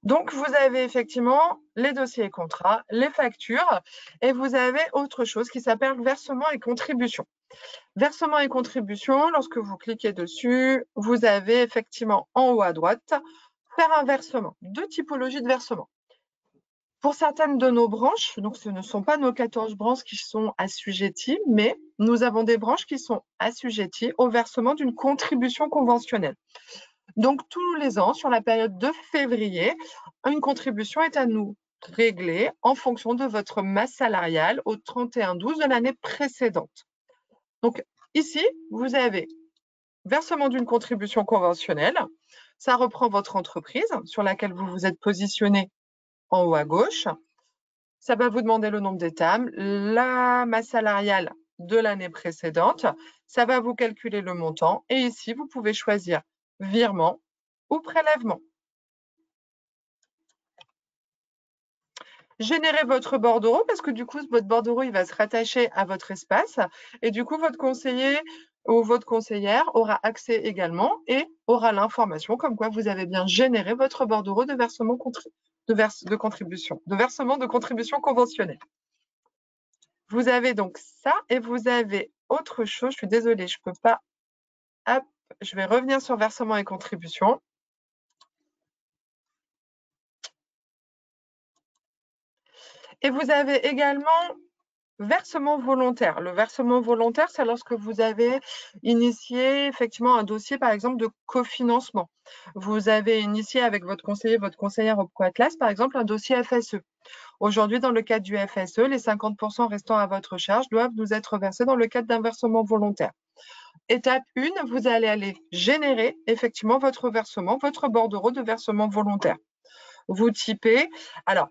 Donc, vous avez effectivement les dossiers et contrats, les factures, et vous avez autre chose qui s'appelle versement et contribution. Versement et contribution, lorsque vous cliquez dessus, vous avez effectivement en haut à droite, faire un versement, 2 typologies de versement. Pour certaines de nos branches, donc ce ne sont pas nos 14 branches qui sont assujetties, mais nous avons des branches qui sont assujetties au versement d'une contribution conventionnelle. Donc, tous les ans, sur la période de février, une contribution est à nous régler en fonction de votre masse salariale au 31/12 de l'année précédente. Donc, ici, vous avez versement d'une contribution conventionnelle. Ça reprend votre entreprise sur laquelle vous vous êtes positionné en haut à gauche. Ça va vous demander le nombre d'étames, la masse salariale de l'année précédente. Ça va vous calculer le montant. Et ici, vous pouvez choisir virement ou prélèvement. Générez votre bordereau parce que du coup, votre bordereau, il va se rattacher à votre espace et du coup, votre conseiller ou votre conseillère aura accès également et aura l'information comme quoi vous avez bien généré votre bordereau de versement de contribution conventionnelle. Vous avez donc ça et vous avez autre chose. Je suis désolée, je ne peux pas. Hop, je vais revenir sur versement et contribution. Et vous avez également versement volontaire. Le versement volontaire, c'est lorsque vous avez initié effectivement un dossier, par exemple, de cofinancement. Vous avez initié avec votre conseiller, votre conseillère au ProAtlas, par exemple, un dossier FSE. Aujourd'hui, dans le cadre du FSE, les 50% restants à votre charge doivent nous être versés dans le cadre d'un versement volontaire. Étape 1, vous allez aller générer effectivement votre versement, votre bordereau de versement volontaire. Vous typez, alors,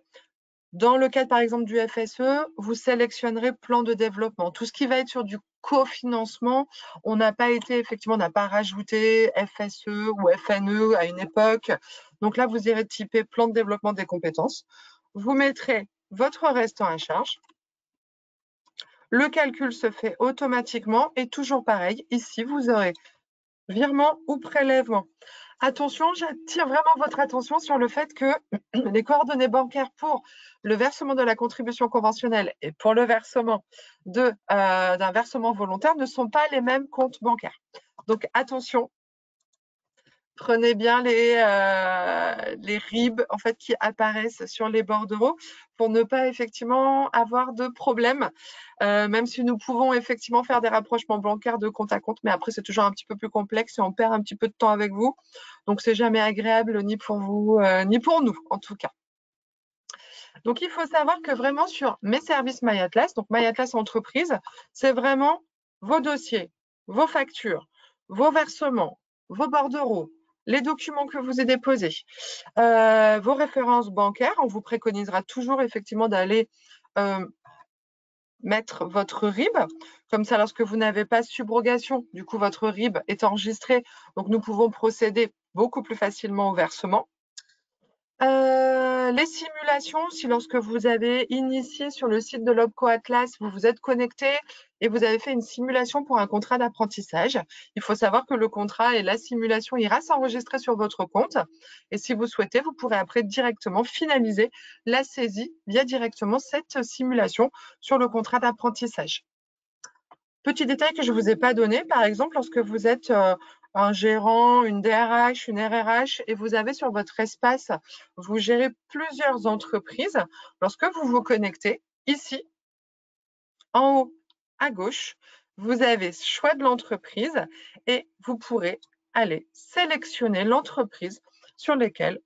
dans le cadre, par exemple, du FSE, vous sélectionnerez plan de développement. Tout ce qui va être sur du cofinancement, on n'a pas rajouté FSE ou FNE à une époque. Donc là, vous irez typer plan de développement des compétences. Vous mettrez votre restant à charge. Le calcul se fait automatiquement et toujours pareil, ici, vous aurez virement ou prélèvement. Attention, j'attire vraiment votre attention sur le fait que les coordonnées bancaires pour le versement de la contribution conventionnelle et pour le versement d'un versement volontaire ne sont pas les mêmes comptes bancaires. Donc, attention, prenez bien les RIB en fait, qui apparaissent sur les bordereaux pour ne pas effectivement avoir de problème, même si nous pouvons effectivement faire des rapprochements bancaires de compte à compte, mais après c'est toujours un petit peu plus complexe et on perd un petit peu de temps avec vous. Donc c'est jamais agréable ni pour vous ni pour nous en tout cas. Donc il faut savoir que vraiment sur mes services MyAtlas, donc MyAtlas Entreprise, c'est vraiment vos dossiers, vos factures, vos versements, vos bordereaux, les documents que vous avez déposés, vos références bancaires. On vous préconisera toujours effectivement d'aller mettre votre RIB. Comme ça, lorsque vous n'avez pas subrogation, du coup, votre RIB est enregistré. Donc, nous pouvons procéder beaucoup plus facilement au versement. Les simulations, si lorsque vous avez initié sur le site de l'Opco Atlas, vous vous êtes connecté et vous avez fait une simulation pour un contrat d'apprentissage, il faut savoir que le contrat et la simulation ira s'enregistrer sur votre compte. Et si vous souhaitez, vous pourrez après directement finaliser la saisie via directement cette simulation sur le contrat d'apprentissage. Petit détail que je ne vous ai pas donné, par exemple, lorsque vous êtes un gérant, une DRH, une RRH, et vous avez sur votre espace, vous gérez plusieurs entreprises. Lorsque vous vous connectez, ici, en haut à gauche, vous avez choix de l'entreprise et vous pourrez aller sélectionner l'entreprise sur laquelle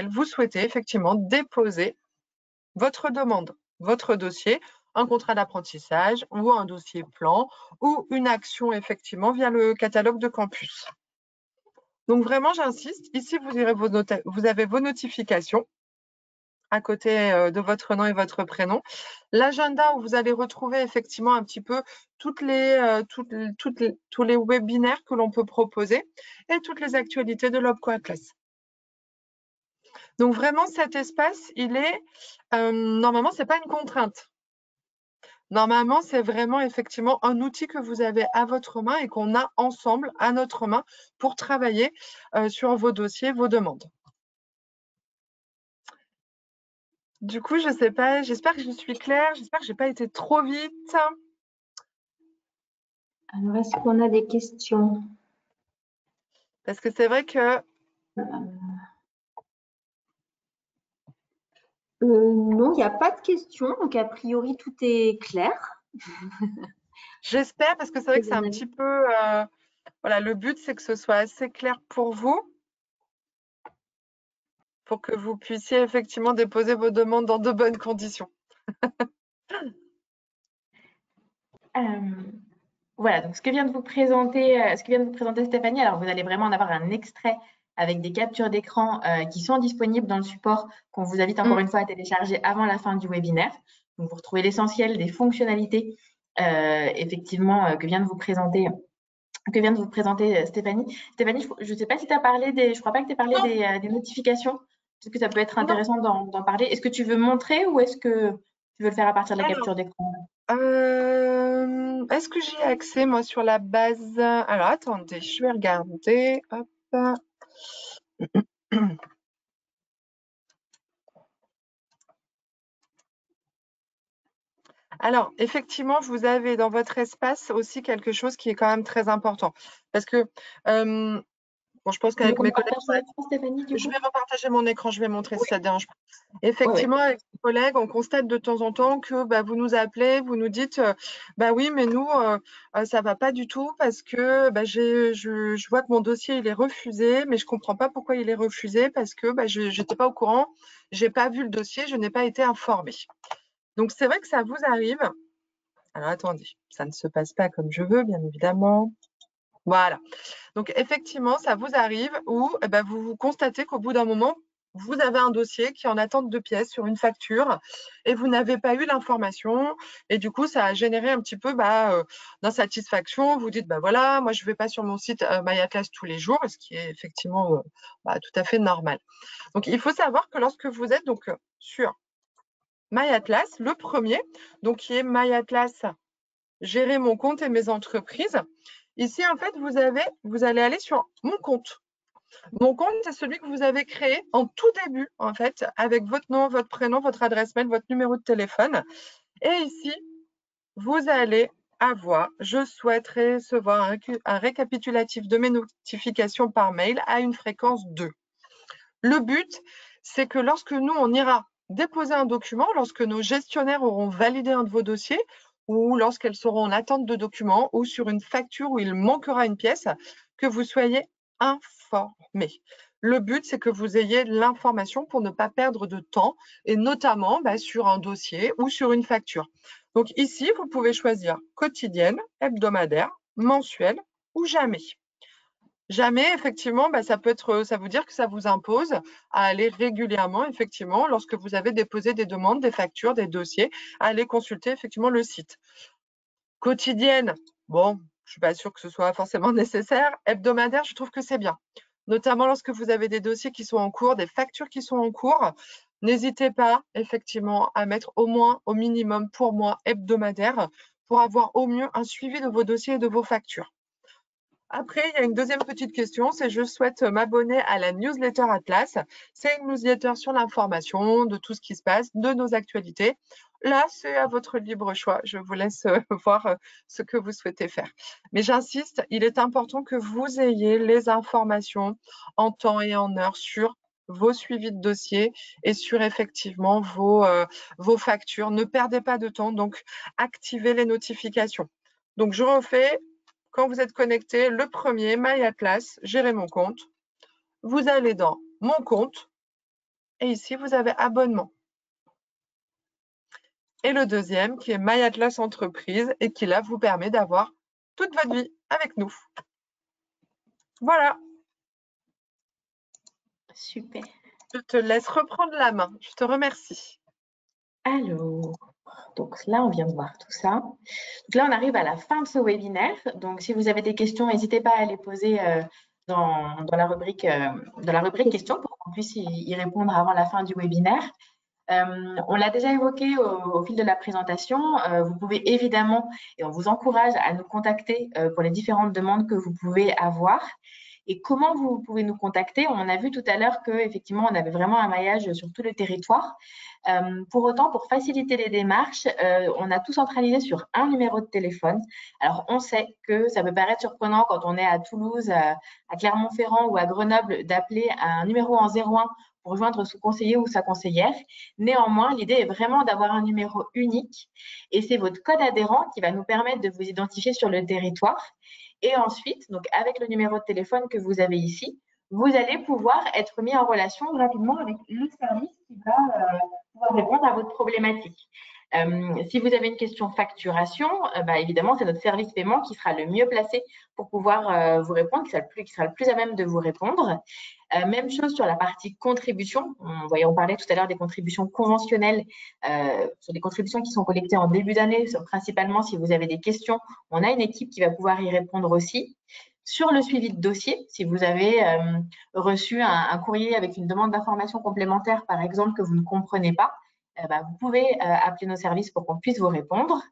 vous souhaitez effectivement déposer votre demande, votre dossier, un contrat d'apprentissage ou un dossier plan ou une action effectivement via le catalogue de campus. Donc vraiment, j'insiste, ici vous avez vos notifications à côté de votre nom et votre prénom. L'agenda où vous allez retrouver effectivement un petit peu tous les webinaires que l'on peut proposer et toutes les actualités de l'Opco Atlas. Donc vraiment, cet espace, il est normalement, ce n'est pas une contrainte. Normalement, c'est vraiment effectivement un outil que vous avez à votre main et qu'on a ensemble à notre main pour travailler sur vos dossiers, vos demandes. Du coup, je ne sais pas, j'espère que je suis claire, j'espère que je n'ai pas été trop vite. Alors, est-ce qu'on a des questions? Parce que c'est vrai que… Non, il n'y a pas de questions. Donc, a priori, tout est clair. J'espère, parce que c'est vrai que c'est un petit peu… voilà, le but, c'est que ce soit assez clair pour vous, pour que vous puissiez effectivement déposer vos demandes dans de bonnes conditions. Voilà, donc ce que vient de vous présenter Stéphanie, alors vous allez vraiment en avoir un extrait avec des captures d'écran qui sont disponibles dans le support qu'on vous invite encore une fois à télécharger avant la fin du webinaire. Donc vous retrouvez l'essentiel des fonctionnalités effectivement que vient de vous présenter Stéphanie. Stéphanie, je ne sais pas si tu as parlé je crois pas que tu aies parlé des notifications. Est-ce que ça peut être intéressant d'en parler? Est-ce que tu veux montrer ou est-ce que tu veux le faire à partir de la capture d'écran? Est-ce que j'y ai accès, moi, sur la base? Alors, attendez, je vais regarder. Hop. Alors, effectivement, vous avez dans votre espace aussi quelque chose qui est quand même très important. Parce que, bon, je pense qu'avec mes collègues… Stéphanie, du coup. Je vais repartager mon écran, je vais montrer si ça ne dérange pas. Effectivement, avec mes collègues, on constate de temps en temps que vous nous appelez, vous nous dites bah oui, mais nous, ça ne va pas du tout parce que je vois que mon dossier il est refusé, mais je ne comprends pas pourquoi il est refusé parce que je n'étais pas au courant, je n'ai pas vu le dossier, je n'ai pas été informée. Donc, c'est vrai que ça vous arrive. Alors, attendez, ça ne se passe pas comme je veux, bien évidemment. Voilà. Donc, effectivement, ça vous arrive où vous constatez qu'au bout d'un moment, vous avez un dossier qui est en attente de pièces sur une facture et vous n'avez pas eu l'information. Et du coup, ça a généré un petit peu d'insatisfaction. Vous dites, voilà, moi, je ne vais pas sur mon site MyAtlas tous les jours, ce qui est effectivement tout à fait normal. Donc, il faut savoir que lorsque vous êtes donc sur MyAtlas, le premier, donc qui est MyAtlas, gérer mon compte et mes entreprises. Ici, en fait, vous allez aller sur mon compte. Mon compte, c'est celui que vous avez créé en tout début, en fait, avec votre nom, votre prénom, votre adresse mail, votre numéro de téléphone. Et ici, vous allez avoir, je souhaite recevoir un récapitulatif de mes notifications par mail à une fréquence 2. Le but, c'est que lorsque nous, on ira déposer un document, lorsque nos gestionnaires auront validé un de vos dossiers, ou lorsqu'elles seront en attente de documents, ou sur une facture où il manquera une pièce, que vous soyez informés. Le but, c'est que vous ayez l'information pour ne pas perdre de temps, et notamment sur un dossier ou sur une facture. Donc ici, vous pouvez choisir quotidienne, hebdomadaire, mensuelle ou jamais. Jamais, effectivement, ça peut être, ça veut dire que ça vous impose à aller régulièrement, effectivement, lorsque vous avez déposé des demandes, des factures, des dossiers, à aller consulter effectivement le site. Quotidienne, bon, je ne suis pas sûre que ce soit forcément nécessaire. Hebdomadaire, je trouve que c'est bien. Notamment lorsque vous avez des dossiers qui sont en cours, des factures qui sont en cours, n'hésitez pas effectivement à mettre au moins, au minimum pour moi, hebdomadaire, pour avoir au mieux un suivi de vos dossiers et de vos factures. Après, il y a une deuxième petite question, c'est je souhaite m'abonner à la newsletter Atlas. C'est une newsletter sur l'information de tout ce qui se passe, de nos actualités. Là, c'est à votre libre choix. Je vous laisse voir ce que vous souhaitez faire. Mais j'insiste, il est important que vous ayez les informations en temps et en heure sur vos suivis de dossier et sur effectivement vos factures. Ne perdez pas de temps, donc activez les notifications. Donc, je refais. Quand vous êtes connecté, le premier, MyAtlas, gérer mon compte. Vous allez dans mon compte et ici, vous avez abonnement. Et le deuxième, qui est MyAtlas Entreprise et qui, là, vous permet d'avoir toute votre vie avec nous. Voilà. Super. Je te laisse reprendre la main. Je te remercie. Alors, donc là, on vient de voir tout ça. Donc là, on arrive à la fin de ce webinaire. Donc, si vous avez des questions, n'hésitez pas à les poser dans la rubrique questions pour qu'on puisse y répondre avant la fin du webinaire. On l'a déjà évoqué au fil de la présentation. Vous pouvez évidemment, et on vous encourage à nous contacter pour les différentes demandes que vous pouvez avoir. Et comment vous pouvez nous contacter? On a vu tout à l'heure qu'effectivement, on avait vraiment un maillage sur tout le territoire. Pour autant, pour faciliter les démarches, on a tout centralisé sur un numéro de téléphone. Alors, on sait que ça peut paraître surprenant quand on est à Toulouse, à Clermont-Ferrand ou à Grenoble d'appeler un numéro en 01 pour joindre son conseiller ou sa conseillère. Néanmoins, l'idée est vraiment d'avoir un numéro unique et c'est votre code adhérent qui va nous permettre de vous identifier sur le territoire. Et ensuite, donc avec le numéro de téléphone que vous avez ici, vous allez pouvoir être mis en relation rapidement avec le service qui va pouvoir répondre à votre problématique. Si vous avez une question facturation, évidemment, c'est notre service paiement qui sera le mieux placé pour pouvoir vous répondre, qui sera le plus à même de vous répondre. Même chose sur la partie contribution. On parlait tout à l'heure des contributions conventionnelles, sur des contributions qui sont collectées en début d'année, principalement si vous avez des questions. On a une équipe qui va pouvoir y répondre aussi. Sur le suivi de dossier, si vous avez reçu un courrier avec une demande d'information complémentaire, par exemple, que vous ne comprenez pas, vous pouvez appeler nos services pour qu'on puisse vous répondre.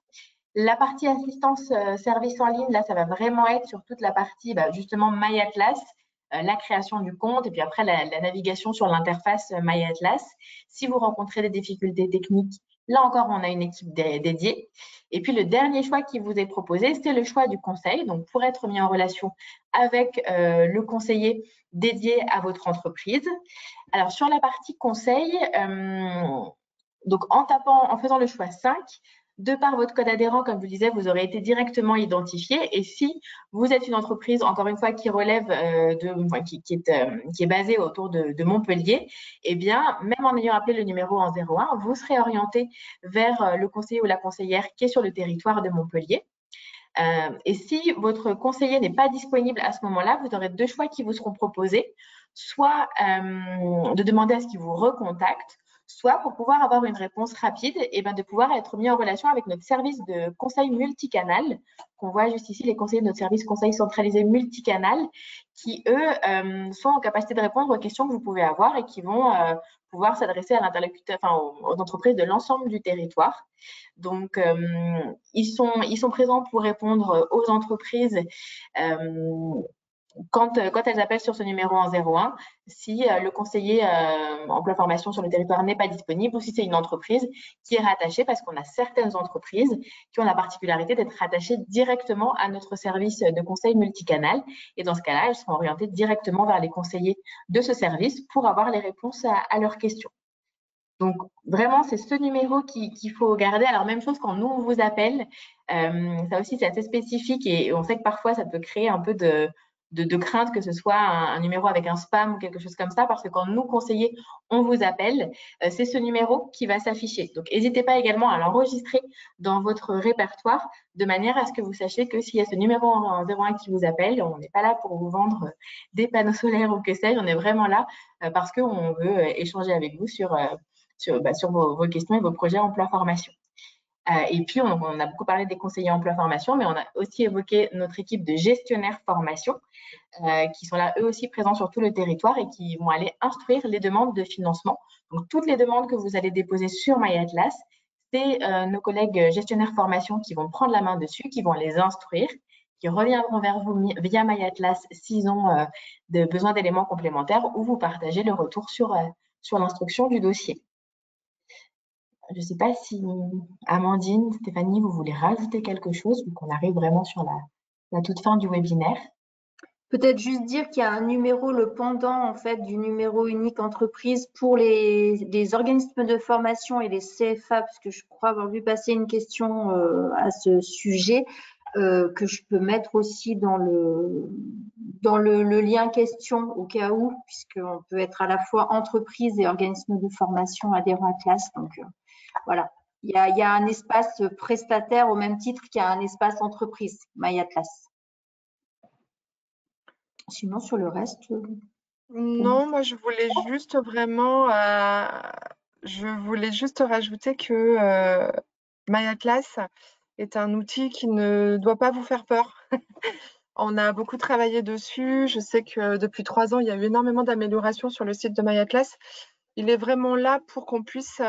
La partie assistance service en ligne, là, ça va vraiment être sur toute la partie justement MyAtlas, la création du compte et puis après la navigation sur l'interface MyAtlas. Si vous rencontrez des difficultés techniques, là encore, on a une équipe dédiée. Et puis, le dernier choix qui vous est proposé, c'est le choix du conseil. Donc, pour être mis en relation avec le conseiller dédié à votre entreprise. Alors, sur la partie conseil, donc en faisant le choix 5, de par votre code adhérent, comme je vous le disais, vous aurez été directement identifié. Et si vous êtes une entreprise, encore une fois, qui relève qui est basée autour de Montpellier, eh bien, même en ayant appelé le numéro en 01, vous serez orienté vers le conseiller ou la conseillère qui est sur le territoire de Montpellier. Et si votre conseiller n'est pas disponible à ce moment-là, vous aurez deux choix qui vous seront proposés. Soit de demander à ce qu'il vous recontacte, soit pour pouvoir avoir une réponse rapide, et de pouvoir être mis en relation avec notre service de conseil multicanal, qu'on voit juste ici, les conseillers de notre service conseil centralisé multicanal, qui, eux, sont en capacité de répondre aux questions que vous pouvez avoir et qui vont pouvoir s'adresser à l'interlocuteur, aux entreprises de l'ensemble du territoire. Donc, ils sont présents pour répondre aux entreprises quand elles appellent sur ce numéro en 01, si le conseiller emploi formation sur le territoire n'est pas disponible ou si c'est une entreprise qui est rattachée, parce qu'on a certaines entreprises qui ont la particularité d'être rattachées directement à notre service de conseil multicanal. Et dans ce cas-là, elles seront orientées directement vers les conseillers de ce service pour avoir les réponses à leurs questions. Donc, vraiment, c'est ce numéro qu'il faut garder. Alors, même chose quand nous, on vous appelle. Ça aussi, c'est assez spécifique et on sait que parfois, ça peut créer un peu de crainte que ce soit un numéro avec un spam ou quelque chose comme ça, parce que quand nous, conseillers, on vous appelle, c'est ce numéro qui va s'afficher. Donc, n'hésitez pas également à l'enregistrer dans votre répertoire de manière à ce que vous sachiez que s'il y a ce numéro en 01 qui vous appelle, on n'est pas là pour vous vendre des panneaux solaires ou que sais-je, on est vraiment là parce qu'on veut échanger avec vous sur vos questions et vos projets emploi-formation. Et puis, on a beaucoup parlé des conseillers emploi-formation, mais on a aussi évoqué notre équipe de gestionnaires formation qui sont là, eux aussi, présents sur tout le territoire et qui vont aller instruire les demandes de financement. Donc, toutes les demandes que vous allez déposer sur MyAtlas, c'est nos collègues gestionnaires formation qui vont prendre la main dessus, qui vont les instruire, qui reviendront vers vous via MyAtlas s'ils ont besoin d'éléments complémentaires ou vous partagez le retour sur l'instruction du dossier. Je ne sais pas si Amandine, Stéphanie, vous voulez rajouter quelque chose, vu qu'on arrive vraiment sur la toute fin du webinaire. Peut-être juste dire qu'il y a un numéro, le pendant en fait du numéro unique entreprise pour les organismes de formation et les CFA, parce que je crois avoir vu passer une question à ce sujet, que je peux mettre aussi dans le lien question au cas où, puisqu'on peut être à la fois entreprise et organisme de formation adhérent à classe. Donc voilà, il y a un espace prestataire au même titre qu'il y a un espace entreprise, MyAtlas. Sinon, sur le reste… Non, moi, je voulais juste rajouter que MyAtlas est un outil qui ne doit pas vous faire peur. On a beaucoup travaillé dessus. Je sais que depuis 3 ans, il y a eu énormément d'améliorations sur le site de MyAtlas. il est vraiment là pour qu'on puisse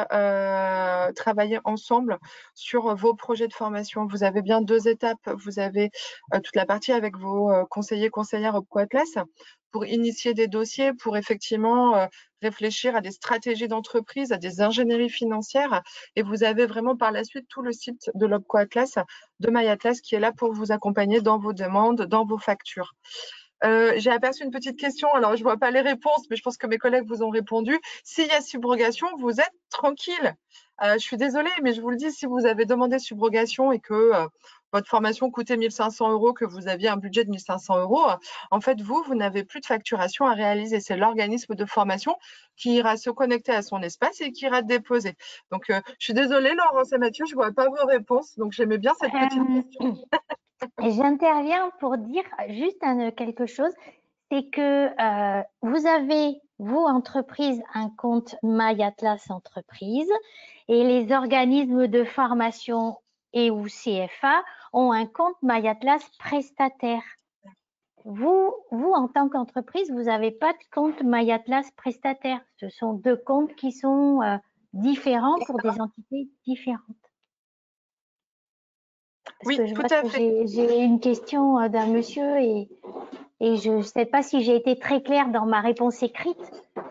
travailler ensemble sur vos projets de formation. Vous avez bien 2 étapes. Vous avez toute la partie avec vos conseillers, conseillères Opco Atlas pour initier des dossiers, pour effectivement réfléchir à des stratégies d'entreprise, à des ingénieries financières. Et vous avez vraiment par la suite tout le site de l'Opco Atlas, de MyAtlas, qui est là pour vous accompagner dans vos demandes, dans vos factures. J'ai aperçu une petite question, alors je ne vois pas les réponses, mais je pense que mes collègues vous ont répondu. S'il y a subrogation, vous êtes tranquille. Je suis désolée, mais je vous le dis, si vous avez demandé subrogation et que votre formation coûtait 1 500 €, que vous aviez un budget de 1 500 €, en fait, vous n'avez plus de facturation à réaliser. C'est l'organisme de formation qui ira se connecter à son espace et qui ira déposer. Donc, je suis désolée, Laurence et Mathieu, je ne vois pas vos réponses, donc j'aimais bien cette petite question. J'interviens pour dire juste quelque chose, c'est que vous avez, vous, entreprise, un compte MyAtlas Entreprise et les organismes de formation et ou CFA ont un compte MyAtlas prestataire. Vous, en tant qu'entreprise, vous n'avez pas de compte MyAtlas prestataire. Ce sont 2 comptes qui sont différents pour des entités différentes. Parce Oui, que je tout vois à que fait. j'ai une question d'un monsieur et je ne sais pas si j'ai été très claire dans ma réponse écrite.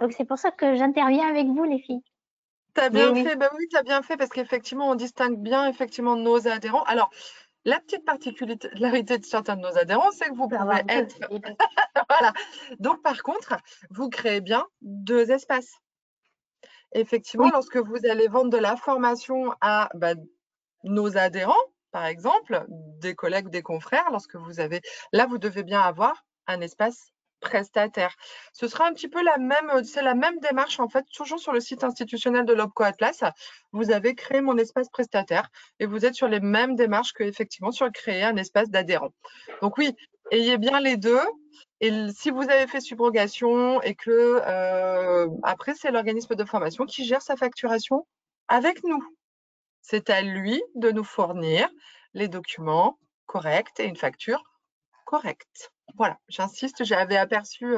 Donc, c'est pour ça que j'interviens avec vous, les filles. Tu as bien Oui, fait, bah oui, tu as bien fait parce qu'effectivement, on distingue bien effectivement nos adhérents. Alors, la petite particularité de certains de nos adhérents, c'est que vous On peut pouvez avoir être. les deux. Voilà. Donc, par contre, vous créez bien 2 espaces. Effectivement, Oui. lorsque vous allez vendre de la formation à nos adhérents, par exemple, des collègues, des confrères, lorsque vous avez. Là, vous devez bien avoir un espace prestataire. Ce sera un petit peu c'est la même démarche en fait, toujours sur le site institutionnel de l'Opco Atlas. Vous avez créé mon espace prestataire et vous êtes sur les mêmes démarches que effectivement sur créer un espace d'adhérent. Donc oui, ayez bien les deux. Et si vous avez fait subrogation et que après c'est l'organisme de formation qui gère sa facturation avec nous. C'est à lui de nous fournir les documents corrects et une facture correcte. Voilà, j'insiste, j'avais aperçu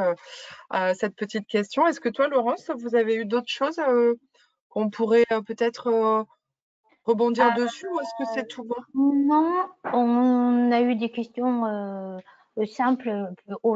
cette petite question. Est-ce que toi, Laurence, vous avez eu d'autres choses qu'on pourrait peut-être rebondir dessus ou est-ce que c'est tout bon? Non, on a eu des questions simples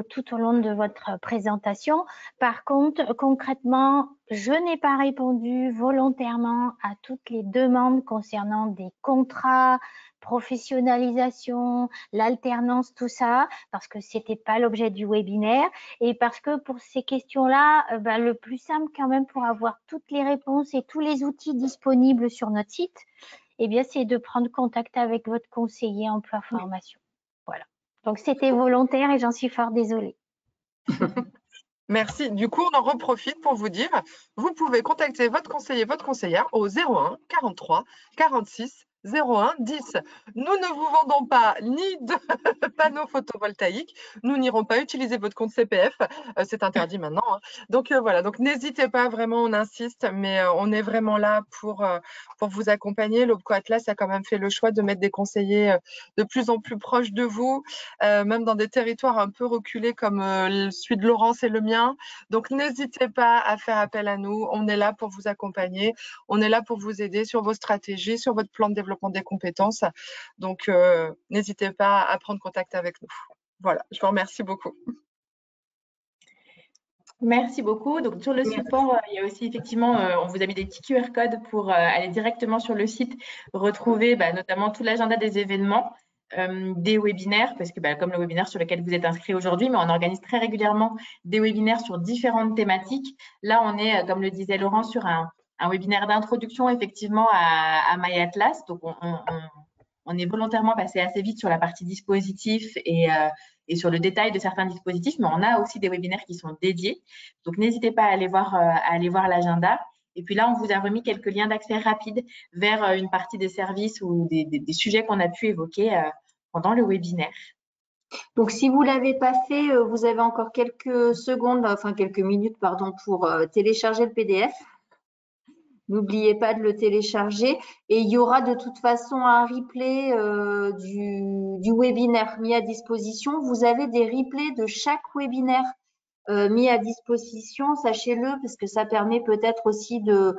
tout au long de votre présentation. Par contre, concrètement, je n'ai pas répondu volontairement à toutes les demandes concernant des contrats, professionnalisation, l'alternance, tout ça, parce que c'était pas l'objet du webinaire et parce que pour ces questions-là, le plus simple quand même pour avoir toutes les réponses et tous les outils disponibles sur notre site, eh bien, c'est de prendre contact avec votre conseiller emploi formation. Voilà. Donc, c'était volontaire et j'en suis fort désolée. Merci. Du coup, on en reprofite pour vous dire, vous pouvez contacter votre conseiller, votre conseillère au 01 43 46 01 10. Nous ne vous vendons pas ni de panneaux photovoltaïques, nous n'irons pas utiliser votre compte CPF, c'est interdit maintenant. Hein. Donc voilà, donc n'hésitez pas, vraiment, on insiste, mais on est vraiment là pour vous accompagner. L'Opco Atlas a quand même fait le choix de mettre des conseillers de plus en plus proches de vous, même dans des territoires un peu reculés comme celui de Laurence et le mien. Donc n'hésitez pas à faire appel à nous, on est là pour vous accompagner, on est là pour vous aider sur vos stratégies, sur votre plan de développement des compétences. Donc, n'hésitez pas à prendre contact avec nous. Voilà, je vous remercie beaucoup. Merci beaucoup. Donc, sur le support, il y a aussi effectivement, on vous a mis des petits QR codes pour aller directement sur le site, retrouver notamment tout l'agenda des événements, des webinaires, parce que comme le webinaire sur lequel vous êtes inscrit aujourd'hui, mais on organise très régulièrement des webinaires sur différentes thématiques. Là, on est, comme le disait Laurent, sur un webinaire d'introduction effectivement à MyAtlas. Donc, on est volontairement passé assez vite sur la partie dispositif et sur le détail de certains dispositifs, mais on a aussi des webinaires qui sont dédiés. Donc, n'hésitez pas à aller voir l'agenda. Et puis là, on vous a remis quelques liens d'accès rapides vers une partie des services ou des sujets qu'on a pu évoquer pendant le webinaire. Donc, si vous ne l'avez pas fait, vous avez encore quelques secondes, enfin quelques minutes, pardon, pour télécharger le PDF. N'oubliez pas de le télécharger et il y aura de toute façon un replay du webinaire mis à disposition. Vous avez des replays de chaque webinaire. mis à disposition, sachez-le, parce que ça permet peut-être aussi de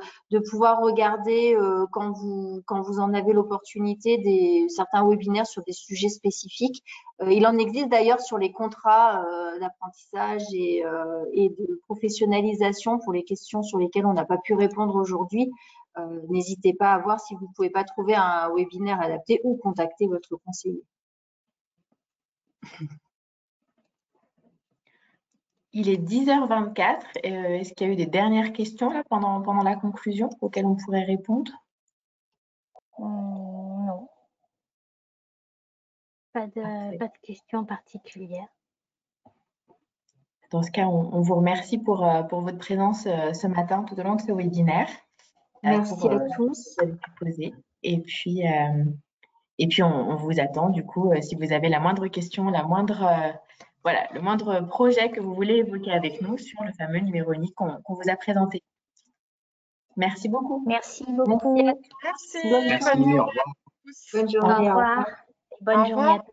pouvoir regarder quand vous en avez l'opportunité certains webinaires sur des sujets spécifiques. Il en existe d'ailleurs sur les contrats d'apprentissage et de professionnalisation pour les questions sur lesquelles on n'a pas pu répondre aujourd'hui. N'hésitez pas à voir si vous ne pouvez pas trouver un webinaire adapté ou contacter votre conseiller. Il est 10h24. Est-ce qu'il y a eu des dernières questions là, pendant la conclusion auxquelles on pourrait répondre? Non. Pas de questions particulières. Dans ce cas, on vous remercie pour votre présence ce matin tout au long de ce webinaire. Merci à tous. Et puis, on vous attend du coup, si vous avez la moindre question, le moindre projet que vous voulez évoquer avec nous sur le fameux numéro unique qu'on vous a présenté. Merci beaucoup. Merci beaucoup. Merci. Bonne journée. Bonne journée. Bonne journée. Au revoir. Bonne journée à tous.